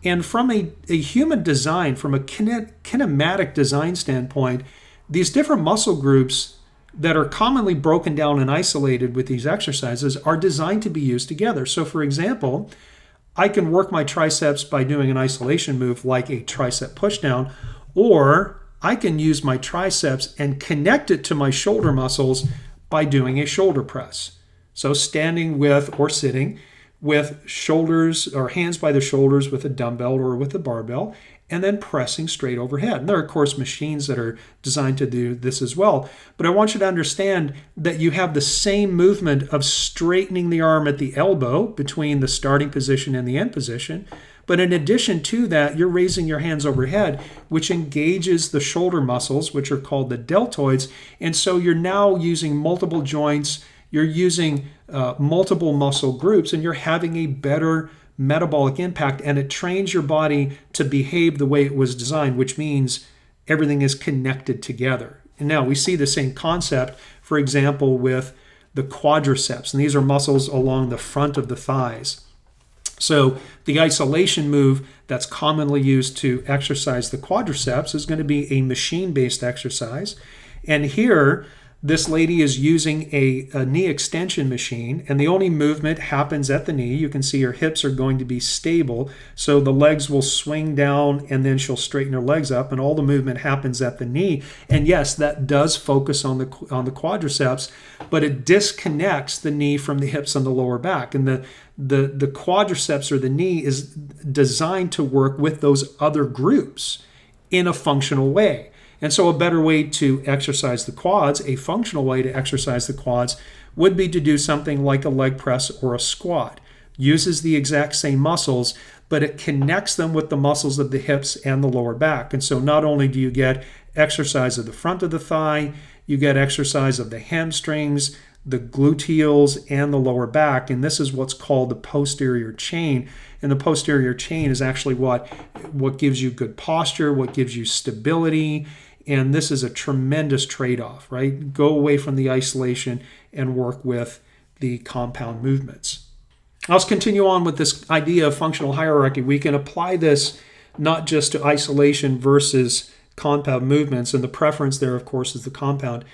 And from a human design, from a kinematic design standpoint, these different muscle groups that are commonly broken down and isolated with these exercises are designed to be used together. So for example, I can work my triceps by doing an isolation move like a tricep pushdown, or I can use my triceps and connect it to my shoulder muscles by doing a shoulder press. So standing with or sitting with shoulders or hands by the shoulders with a dumbbell or with a barbell, and then pressing straight overhead. And there are, of course, machines that are designed to do this as well. But I want you to understand that you have the same movement of straightening the arm at the elbow between the starting position and the end position. But in addition to that, you're raising your hands overhead, which engages the shoulder muscles, which are called the deltoids. And so you're now using multiple joints, you're using multiple muscle groups, and you're having a better metabolic impact, and it trains your body to behave the way it was designed, which means everything is connected together. And now we see the same concept, for example, with the quadriceps, and these are muscles along the front of the thighs. So the isolation move that's commonly used to exercise the quadriceps is going to be a machine-based exercise. And here, this lady is using a knee extension machine, and the only movement happens at the knee. You can see her hips are going to be stable, so the legs will swing down and then she'll straighten her legs up, and all the movement happens at the knee. And yes, that does focus on the quadriceps, but it disconnects the knee from the hips and the lower back. And the quadriceps or the knee is designed to work with those other groups in a functional way. And so a better way to exercise the quads, a functional way to exercise the quads, would be to do something like a leg press or a squat. Uses the exact same muscles, but it connects them with the muscles of the hips and the lower back. And so not only do you get exercise of the front of the thigh, you get exercise of the hamstrings, the gluteals, and the lower back. And this is what's called the posterior chain. And the posterior chain is actually what gives you good posture, what gives you stability. And this is a tremendous trade-off, right? Go away from the isolation and work with the compound movements. Let's continue on with this idea of functional hierarchy. We can apply this not just to isolation versus compound movements, and the preference there, of course, is the compound.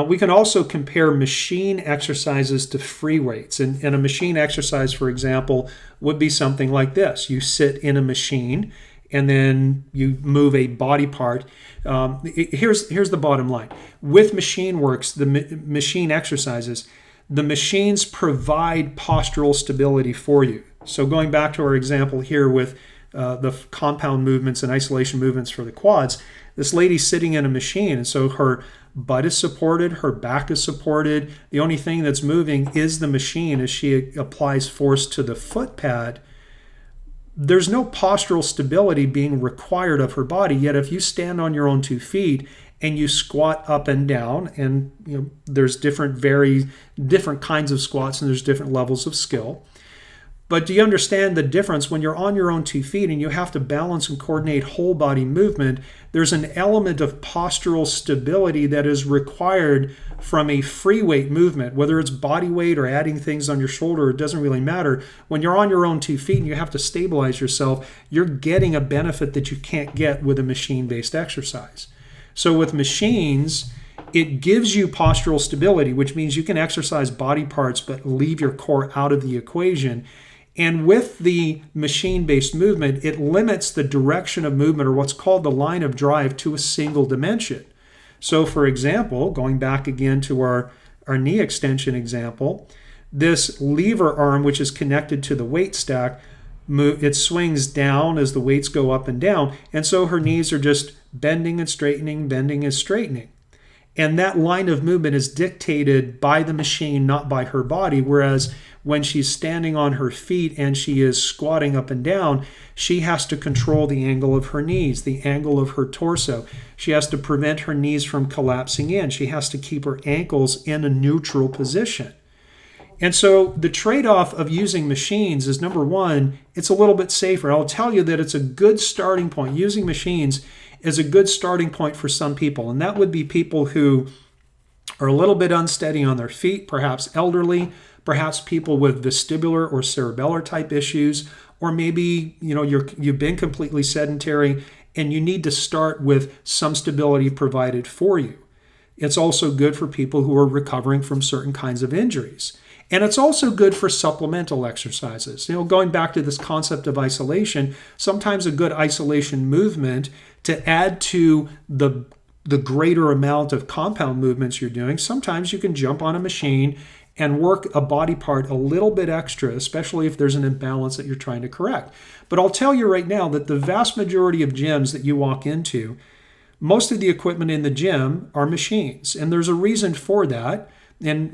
We can also compare machine exercises to free weights. And a machine exercise, for example, would be something like this. You sit in a machine and then you move a body part. Here's the bottom line. With MachineWorks, the machine exercises, the machines provide postural stability for you. So going back to our example here with the compound movements and isolation movements for the quads, this lady's sitting in a machine, and so her butt is supported, her back is supported. The only thing that's moving is the machine as she applies force to the foot pad. There's no postural stability being required of her body, yet if you stand on your own 2 feet and you squat up and down, and there's different kinds of squats and there's different levels of skill. But do you understand the difference when you're on your own 2 feet and you have to balance and coordinate whole body movement? There's an element of postural stability that is required from a free weight movement, whether it's body weight or adding things on your shoulder, it doesn't really matter. When you're on your own 2 feet and you have to stabilize yourself, you're getting a benefit that you can't get with a machine-based exercise. So with machines, it gives you postural stability, which means you can exercise body parts but leave your core out of the equation. And with the machine-based movement, it limits the direction of movement, or what's called the line of drive, to a single dimension. So for example, going back again to our knee extension example, this lever arm, which is connected to the weight stack, it swings down as the weights go up and down. And so her knees are just bending and straightening, bending and straightening. And that line of movement is dictated by the machine, not by her body. Whereas when she's standing on her feet and she is squatting up and down, she has to control the angle of her knees, the angle of her torso. She has to prevent her knees from collapsing in. She has to keep her ankles in a neutral position. And so the trade-off of using machines is, number one, it's a little bit safer. I'll tell you that it's a good starting point. Using machines is a good starting point for some people, and that would be people who are a little bit unsteady on their feet, perhaps elderly, perhaps people with vestibular or cerebellar type issues, or maybe you've been completely sedentary and you need to start with some stability provided for you. It's also good for people who are recovering from certain kinds of injuries. And it's also good for supplemental exercises. Going back to this concept of isolation, sometimes a good isolation movement to add to the greater amount of compound movements you're doing, sometimes you can jump on a machine and work a body part a little bit extra, especially if there's an imbalance that you're trying to correct. But I'll tell you right now that the vast majority of gyms that you walk into, most of the equipment in the gym are machines. And there's a reason for that. And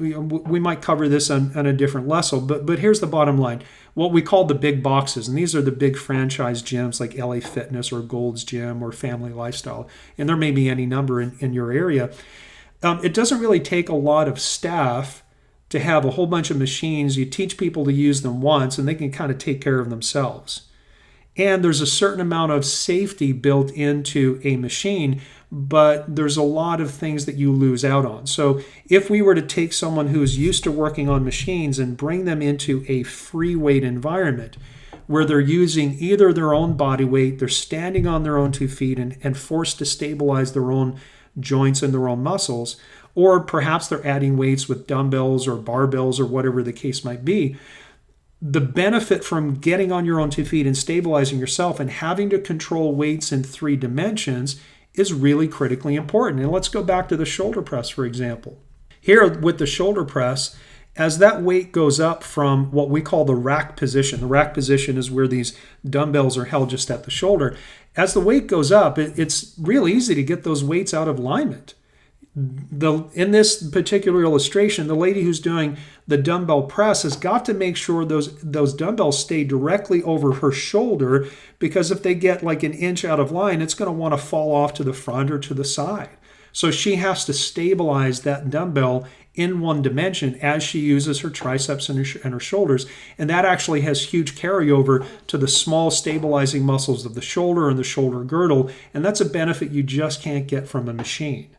we might cover this on a different lesson, but here's the bottom line. What we call the big boxes, and these are the big franchise gyms like LA Fitness or Gold's Gym or Family Lifestyle, and there may be any number in your area. It doesn't really take a lot of staff to have a whole bunch of machines. You teach people to use them once, and they can kind of take care of themselves. And there's a certain amount of safety built into a machine, but there's a lot of things that you lose out on. So if we were to take someone who's used to working on machines and bring them into a free weight environment where they're using either their own body weight, they're standing on their own 2 feet and forced to stabilize their own joints and their own muscles, or perhaps they're adding weights with dumbbells or barbells or whatever the case might be, the benefit from getting on your own 2 feet and stabilizing yourself and having to control weights in 3 dimensions is really critically important. And let's go back to the shoulder press, for example. Here with the shoulder press, as that weight goes up from what we call the rack position, the rack position is where these dumbbells are held just at the shoulder. As the weight goes up, it's real easy to get those weights out of alignment. In this particular illustration, the lady who's doing the dumbbell press has got to make sure those dumbbells stay directly over her shoulder, because if they get like an inch out of line, it's going to want to fall off to the front or to the side. So she has to stabilize that dumbbell in one dimension as she uses her triceps and her shoulders. And that actually has huge carryover to the small stabilizing muscles of the shoulder and the shoulder girdle. And that's a benefit you just can't get from a machine.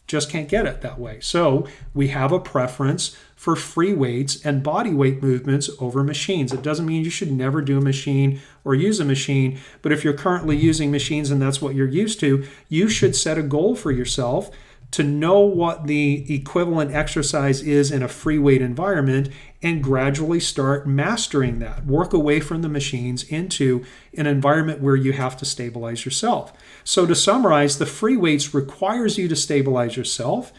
Just can't get it that way. So we have a preference for free weights and body weight movements over machines. It doesn't mean you should never do a machine or use a machine, but if you're currently using machines and that's what you're used to, you should set a goal for yourself to know what the equivalent exercise is in a free weight environment and gradually start mastering that. Work away from the machines into an environment where you have to stabilize yourself. So to summarize, the free weights requires you to stabilize yourself.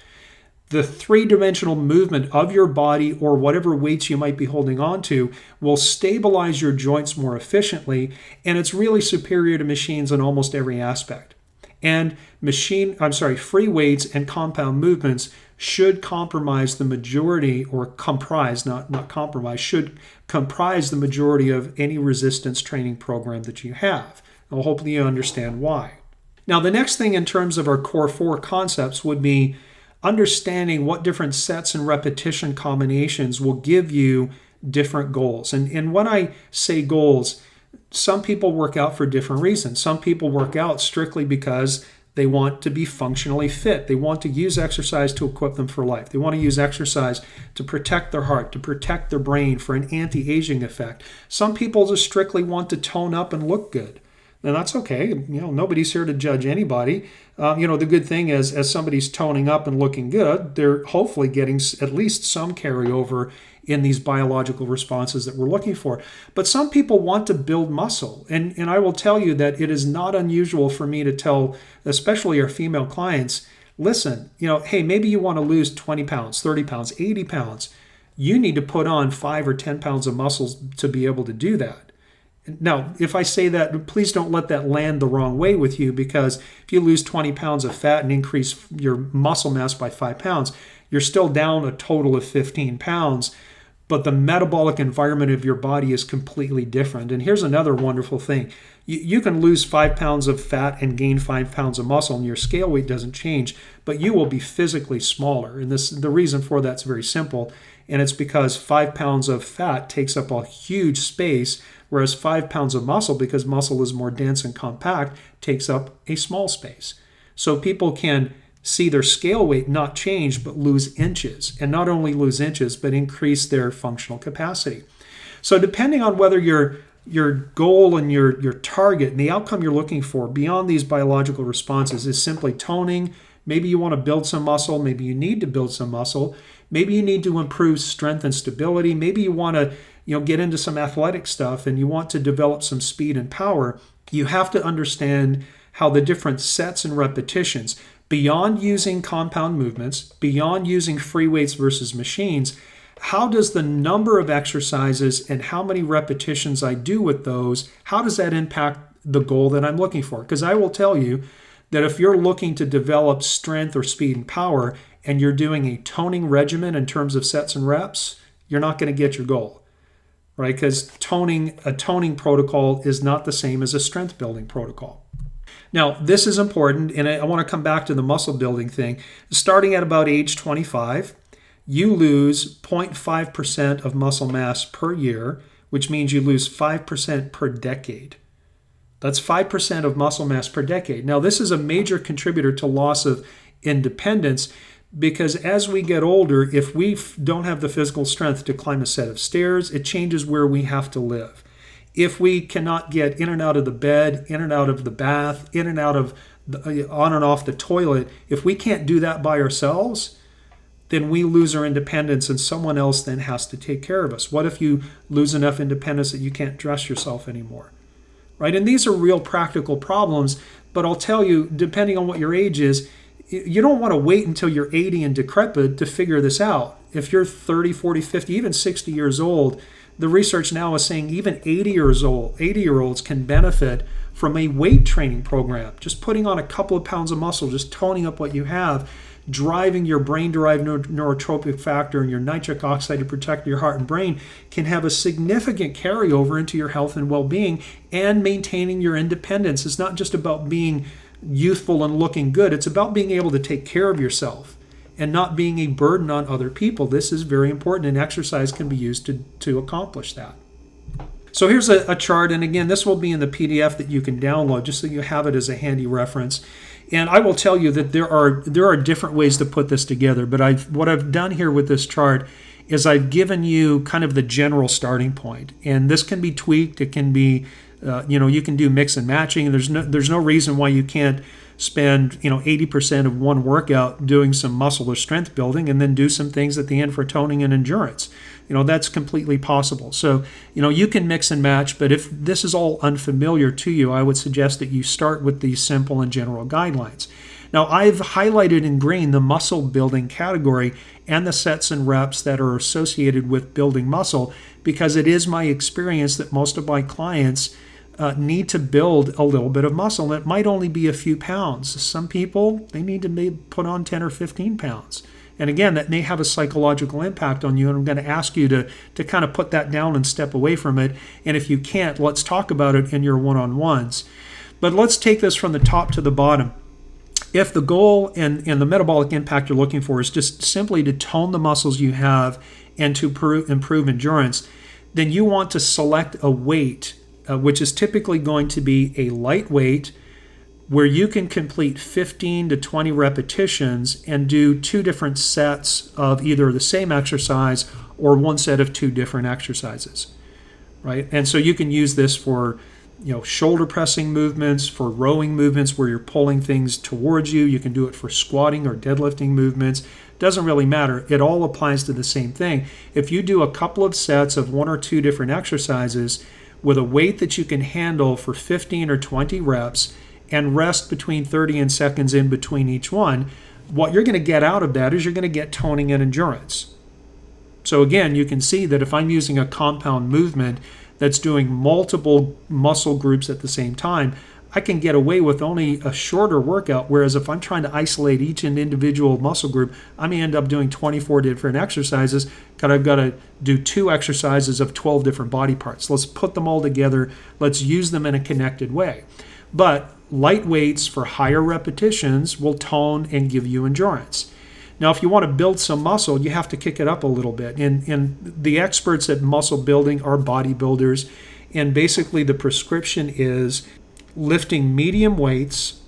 The three-dimensional movement of your body or whatever weights you might be holding on to will stabilize your joints more efficiently, and it's really superior to machines in almost every aspect. And free weights and compound movements should comprise the majority, or comprise, not compromise, should comprise the majority of any resistance training program that you have. I'll hopefully you understand why. Now, the next thing in terms of our core four concepts would be understanding what different sets and repetition combinations will give you different goals. And when I say goals, some people work out for different reasons. Some people work out strictly because they want to be functionally fit. They want to use exercise to equip them for life. They want to use exercise to protect their heart, to protect their brain for an anti-aging effect. Some people just strictly want to tone up and look good. And that's okay. Nobody's here to judge anybody. The good thing is, as somebody's toning up and looking good, they're hopefully getting at least some carryover in these biological responses that we're looking for. But some people want to build muscle. And I will tell you that it is not unusual for me to tell, especially our female clients, listen, hey, maybe you want to lose 20 pounds, 30 pounds, 80 pounds. You need to put on 5 or 10 pounds of muscles to be able to do that. Now, if I say that, please don't let that land the wrong way with you, because if you lose 20 pounds of fat and increase your muscle mass by 5 pounds, you're still down a total of 15 pounds, but the metabolic environment of your body is completely different. And here's another wonderful thing. You can lose 5 pounds of fat and gain 5 pounds of muscle, and your scale weight doesn't change, but you will be physically smaller. And the reason for that's very simple, and it's because 5 pounds of fat takes up a huge space, whereas 5 pounds of muscle, because muscle is more dense and compact, takes up a small space. So people can see their scale weight not change, but lose inches. And not only lose inches, but increase their functional capacity. So depending on whether your goal and your target and the outcome you're looking for beyond these biological responses is simply toning, maybe you want to build some muscle, maybe you need to build some muscle, maybe you need to improve strength and stability, maybe you want to get into some athletic stuff and you want to develop some speed and power, you have to understand how the different sets and repetitions, beyond using compound movements, beyond using free weights versus machines, how does the number of exercises and how many repetitions I do with those, how does that impact the goal that I'm looking for? Because I will tell you that if you're looking to develop strength or speed and power and you're doing a toning regimen in terms of sets and reps, you're not going to get your goal, right? Because a toning protocol is not the same as a strength building protocol. Now, this is important, and I want to come back to the muscle building thing. Starting at about age 25, you lose 0.5% of muscle mass per year, which means you lose 5% per decade. That's 5% of muscle mass per decade. Now, this is a major contributor to loss of independence, because as we get older, if we don't have the physical strength to climb a set of stairs, it changes where we have to live. If we cannot get in and out of the bed, in and out of the bath, in and out of on and off the toilet, if we can't do that by ourselves, then we lose our independence and someone else then has to take care of us. What if you lose enough independence that you can't dress yourself anymore? Right? And these are real practical problems, but I'll tell you, depending on what your age is, you don't want to wait until you're 80 and decrepit to figure this out. If you're 30, 40, 50, even 60 years old, the research now is saying even 80-year-olds can benefit from a weight training program. Just putting on a couple of pounds of muscle, just toning up what you have, driving your brain-derived neurotrophic factor and your nitric oxide to protect your heart and brain can have a significant carryover into your health and well-being and maintaining your independence. It's not just about being youthful and looking good. It's about being able to take care of yourself and not being a burden on other people. This is very important, and exercise can be used to accomplish that. So here's a chart, and again, this will be in the PDF that you can download just so you have it as a handy reference. And I will tell you that there are different ways to put this together, but what I've done here with this chart is I've given you kind of the general starting point, and this can be tweaked. It can be, you can do mix and matching. There's no reason why you can't spend 80% of one workout doing some muscle or strength building, and then do some things at the end for toning and endurance. That's completely possible. So you can mix and match, but if this is all unfamiliar to you, I would suggest that you start with these simple and general guidelines. Now, I've highlighted in green the muscle building category and the sets and reps that are associated with building muscle, because it is my experience that most of my clients need to build a little bit of muscle. And it might only be a few pounds. Some people, they need to put on 10 or 15 pounds. And again, that may have a psychological impact on you, and I'm going to ask you to kind of put that down and step away from it. And if you can't, let's talk about it in your one-on-ones. But let's take this from the top to the bottom. If the goal and the metabolic impact you're looking for is just simply to tone the muscles you have and to improve endurance, then you want to select a weight, which is typically going to be a light weight, where you can complete 15 to 20 repetitions and do 2 different sets of either the same exercise or one set of 2 different exercises, right? And so you can use this for shoulder pressing movements, for rowing movements where you're pulling things towards you. You can do it for squatting or deadlifting movements. Doesn't really matter. It all applies to the same thing. If you do a couple of sets of 1 or 2 different exercises with a weight that you can handle for 15 or 20 reps, and rest between 30 seconds in between each one, what you're going to get out of that is you're going to get toning and endurance. So again, you can see that if I'm using a compound movement that's doing multiple muscle groups at the same time, I can get away with only a shorter workout, whereas if I'm trying to isolate each individual muscle group, I may end up doing 24 different exercises because I've got to do 2 exercises of 12 different body parts. Let's put them all together. Let's use them in a connected way. But light weights for higher repetitions will tone and give you endurance. Now, if you want to build some muscle, you have to kick it up a little bit. And the experts at muscle building are bodybuilders. And basically the prescription is lifting medium weights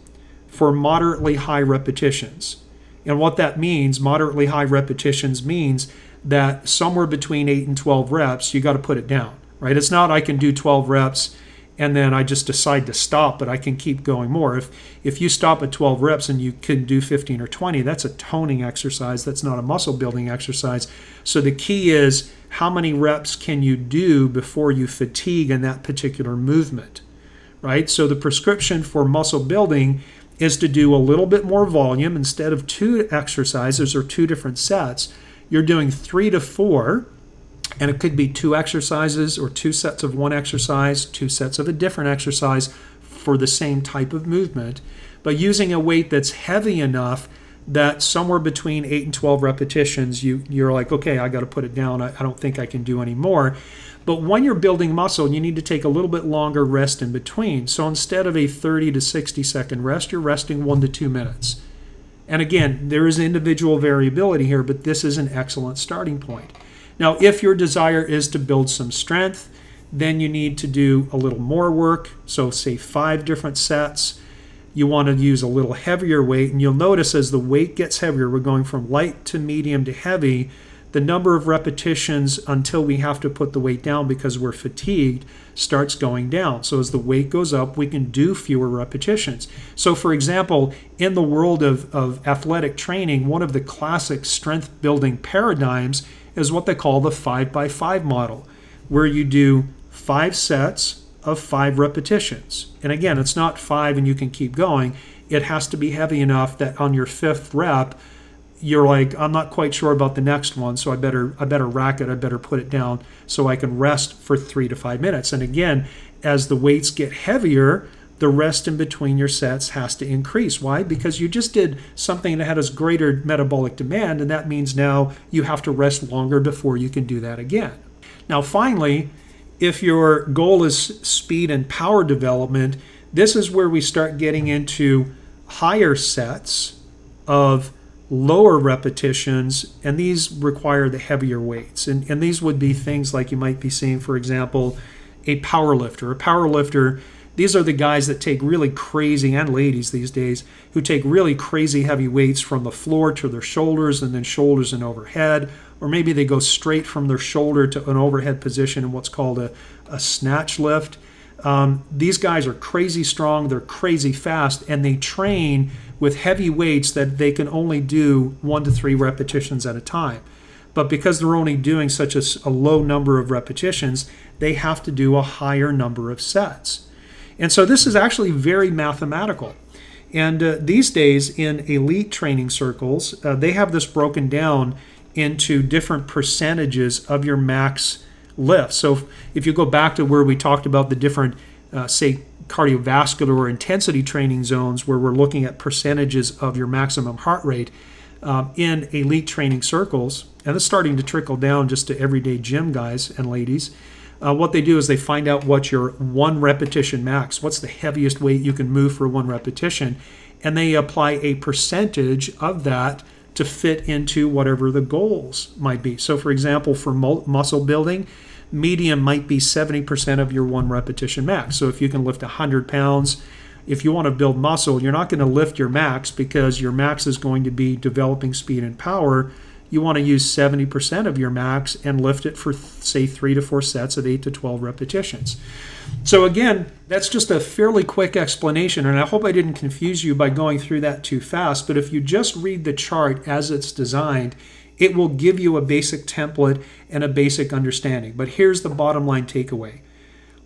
for moderately high repetitions. And what that means, moderately high repetitions, means that somewhere between 8 and 12 reps, you got to put it down, right? It's not I can do 12 reps and then I just decide to stop, but I can keep going more. If you stop at 12 reps and you can do 15 or 20, that's a toning exercise. That's not a muscle building exercise. So the key is how many reps can you do before you fatigue in that particular movement, right? So the prescription for muscle building is to do a little bit more volume. Instead of 2 exercises or 2 different sets, you're doing 3 to 4. And it could be 2 exercises or 2 sets of one exercise, 2 sets of a different exercise for the same type of movement, but using a weight that's heavy enough that somewhere between 8 and 12 repetitions, you're like, okay, I got to put it down. I don't think I can do any more. But when you're building muscle, you need to take a little bit longer rest in between. So instead of a 30 to 60 second rest, you're resting 1 to 2 minutes. And again, there is individual variability here, but this is an excellent starting point. Now, if your desire is to build some strength, then you need to do a little more work. So say 5 different sets. You want to use a little heavier weight. And you'll notice as the weight gets heavier, we're going from light to medium to heavy, the number of repetitions until we have to put the weight down because we're fatigued starts going down. So as the weight goes up, we can do fewer repetitions. So for example, in the world of athletic training, one of the classic strength building paradigms is what they call the 5x5 model, where you do 5 sets of 5 repetitions. And again, it's not 5 and you can keep going. It has to be heavy enough that on your 5th rep, you're like, I'm not quite sure about the next one, so I better rack it, I better put it down so I can rest for 3 to 5 minutes. And again, as the weights get heavier, the rest in between your sets has to increase. Why? Because you just did something that had a greater metabolic demand, and that means now you have to rest longer before you can do that again. Now finally, if your goal is speed and power development, this is where we start getting into higher sets of lower repetitions, and these require the heavier weights. And these would be things like you might be seeing, for example, a power lifter. A power lifter, these are the guys that take really crazy, and ladies these days, who take really crazy heavy weights from the floor to their shoulders and then shoulders and overhead, or maybe they go straight from their shoulder to an overhead position in what's called a snatch lift. These guys are crazy strong, they're crazy fast, and they train with heavy weights that they can only do 1 to 3 repetitions at a time. But because they're only doing such a low number of repetitions, they have to do a higher number of sets. And so this is actually very mathematical. And these days in elite training circles, they have this broken down into different percentages of your max lift. So if you go back to where we talked about the different, say, cardiovascular or intensity training zones where we're looking at percentages of your maximum heart rate in elite training circles, and it's starting to trickle down just to everyday gym guys and ladies, what they do is they find out what your 1 repetition max, what's the heaviest weight you can move for 1 repetition, and they apply a percentage of that to fit into whatever the goals might be. So for example, for muscle building, medium might be 70% of your 1 repetition max. So if you can lift 100 pounds, if you want to build muscle, you're not going to lift your max because your max is going to be developing speed and power. You want to use 70% of your max and lift it for, say, 3 to 4 sets of 8 to 12 repetitions. So again, that's just a fairly quick explanation, and I hope I didn't confuse you by going through that too fast, but if you just read the chart as it's designed, it will give you a basic template and a basic understanding. But here's the bottom line takeaway.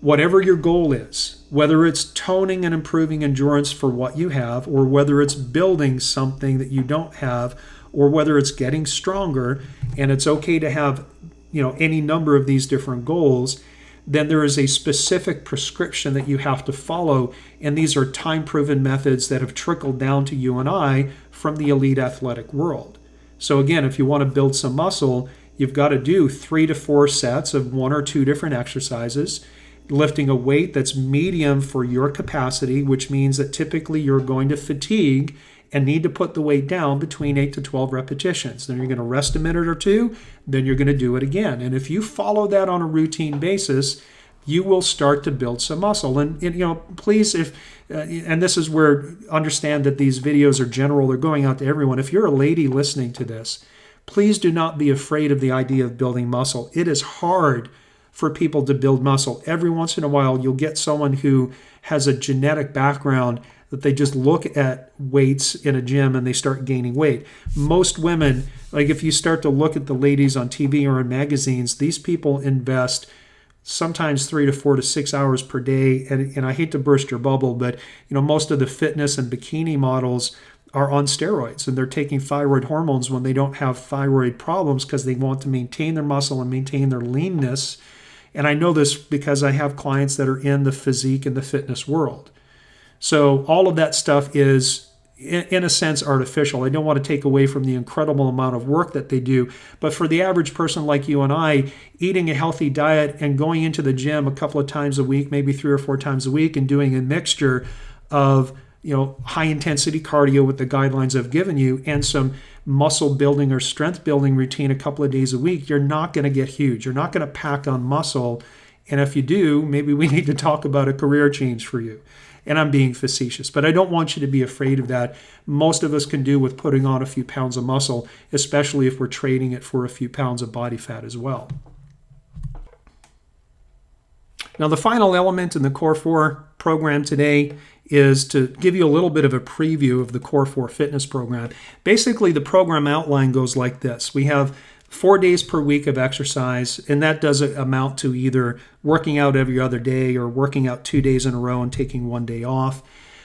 Whatever your goal is, whether it's toning and improving endurance for what you have, or whether it's building something that you don't have, or whether it's getting stronger, and it's okay to have, any number of these different goals, then there is a specific prescription that you have to follow, and these are time-proven methods that have trickled down to you and I from the elite athletic world. So again, if you want to build some muscle, you've got to do 3 to 4 sets of 1 or 2 different exercises, lifting a weight that's medium for your capacity, which means that typically you're going to fatigue and need to put the weight down between 8 to 12 repetitions. Then you're going to rest a minute or 2, then you're going to do it again. And if you follow that on a routine basis, you will start to build some muscle. And please, and this is where understand that these videos are general, they're going out to everyone. If you're a lady listening to this, please do not be afraid of the idea of building muscle. It is hard for people to build muscle. Every once in a while, you'll get someone who has a genetic background that they just look at weights in a gym and they start gaining weight. Most women, like if you start to look at the ladies on TV or in magazines, these people invest sometimes 3 to 4 to 6 hours per day. And I hate to burst your bubble, but most of the fitness and bikini models are on steroids and they're taking thyroid hormones when they don't have thyroid problems because they want to maintain their muscle and maintain their leanness. And I know this because I have clients that are in the physique and the fitness world. So all of that stuff is, in a sense, artificial. I don't want to take away from the incredible amount of work that they do. But for the average person like you and I, eating a healthy diet and going into the gym a couple of times a week, maybe 3 or 4 times a week, and doing a mixture of high intensity cardio with the guidelines I've given you and some muscle building or strength building routine a couple of days a week, you're not going to get huge. You're not going to pack on muscle. And if you do, maybe we need to talk about a career change for you. And I'm being facetious, but I don't want you to be afraid of that. Most of us can do with putting on a few pounds of muscle, especially if we're trading it for a few pounds of body fat as well. Now, the final element in the Core 4 program today is to give you a little bit of a preview of the Core 4 fitness program. Basically, the program outline goes like this. We have 4 days per week of exercise, and that does amount to either working out every other day or working out 2 days in a row and taking 1 day off.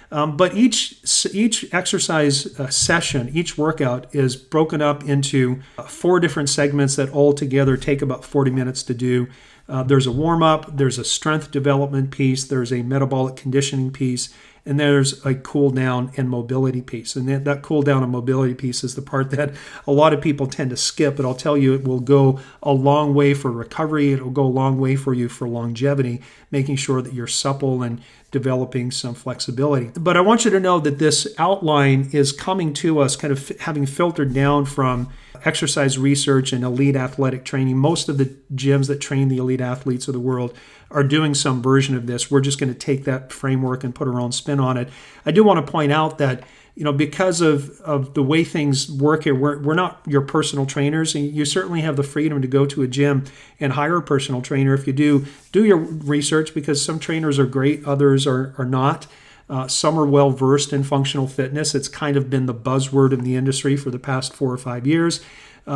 But each exercise session, each workout is broken up into 4 different segments that all together take about 40 minutes to do. There's a warm-up, there's a strength development piece, there's a metabolic conditioning piece, and there's a cool down and mobility piece. And that cool down and mobility piece is the part that a lot of people tend to skip, but I'll tell you it will go a long way for recovery. It will go a long way for you for longevity, making sure that you're supple and developing some flexibility. But I want you to know that this outline is coming to us kind of having filtered down from exercise research and elite athletic training. Most of the gyms that train the elite athletes of the world are doing some version of this. We're just going to take that framework and put our own spin on it. I do want to point out that because of the way things work here, we're not your personal trainers, and you certainly have the freedom to go to a gym and hire a personal trainer. If you do your research, because some trainers are great, others are not. Some are well versed in functional fitness. It's kind of been the buzzword in the industry for the past 4 or 5 years.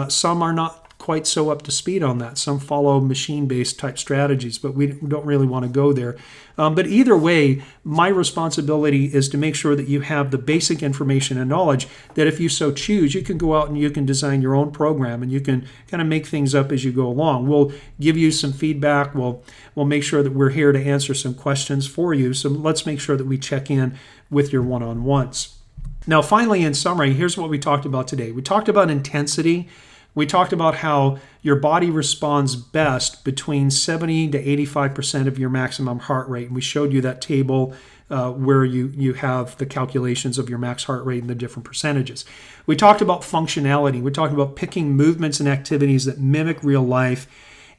Some are not quite so up to speed on that. Some follow machine-based type strategies, but we don't really want to go there. But either way, my responsibility is to make sure that you have the basic information and knowledge that if you so choose, you can go out and you can design your own program, and you can kind of make things up as you go along. We'll give you some feedback. We'll make sure that we're here to answer some questions for you. So let's make sure that we check in with your one-on-ones. Now, finally, in summary, here's what we talked about today. We talked about intensity. We talked about how your body responds best between 70 to 85% of your maximum heart rate. And we showed you that table where you have the calculations of your max heart rate and the different percentages. We talked about functionality. We talked about picking movements and activities that mimic real life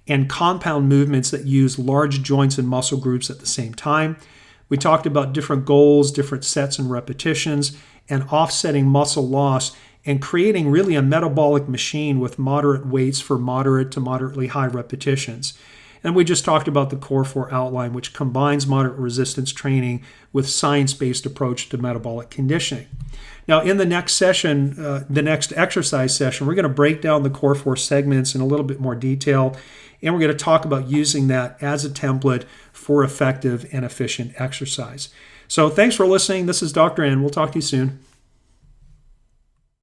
and compound movements that use large joints and muscle groups at the same time. We talked about different goals, different sets and repetitions, and offsetting muscle loss and creating really a metabolic machine with moderate weights for moderate to moderately high repetitions. And we just talked about the Core 4 outline, which combines moderate resistance training with science-based approach to metabolic conditioning. Now, in the next session, the next exercise session, we're going to break down the Core 4 segments in a little bit more detail, and we're going to talk about using that as a template for effective and efficient exercise. So thanks for listening. This is Dr. N. We'll talk to you soon.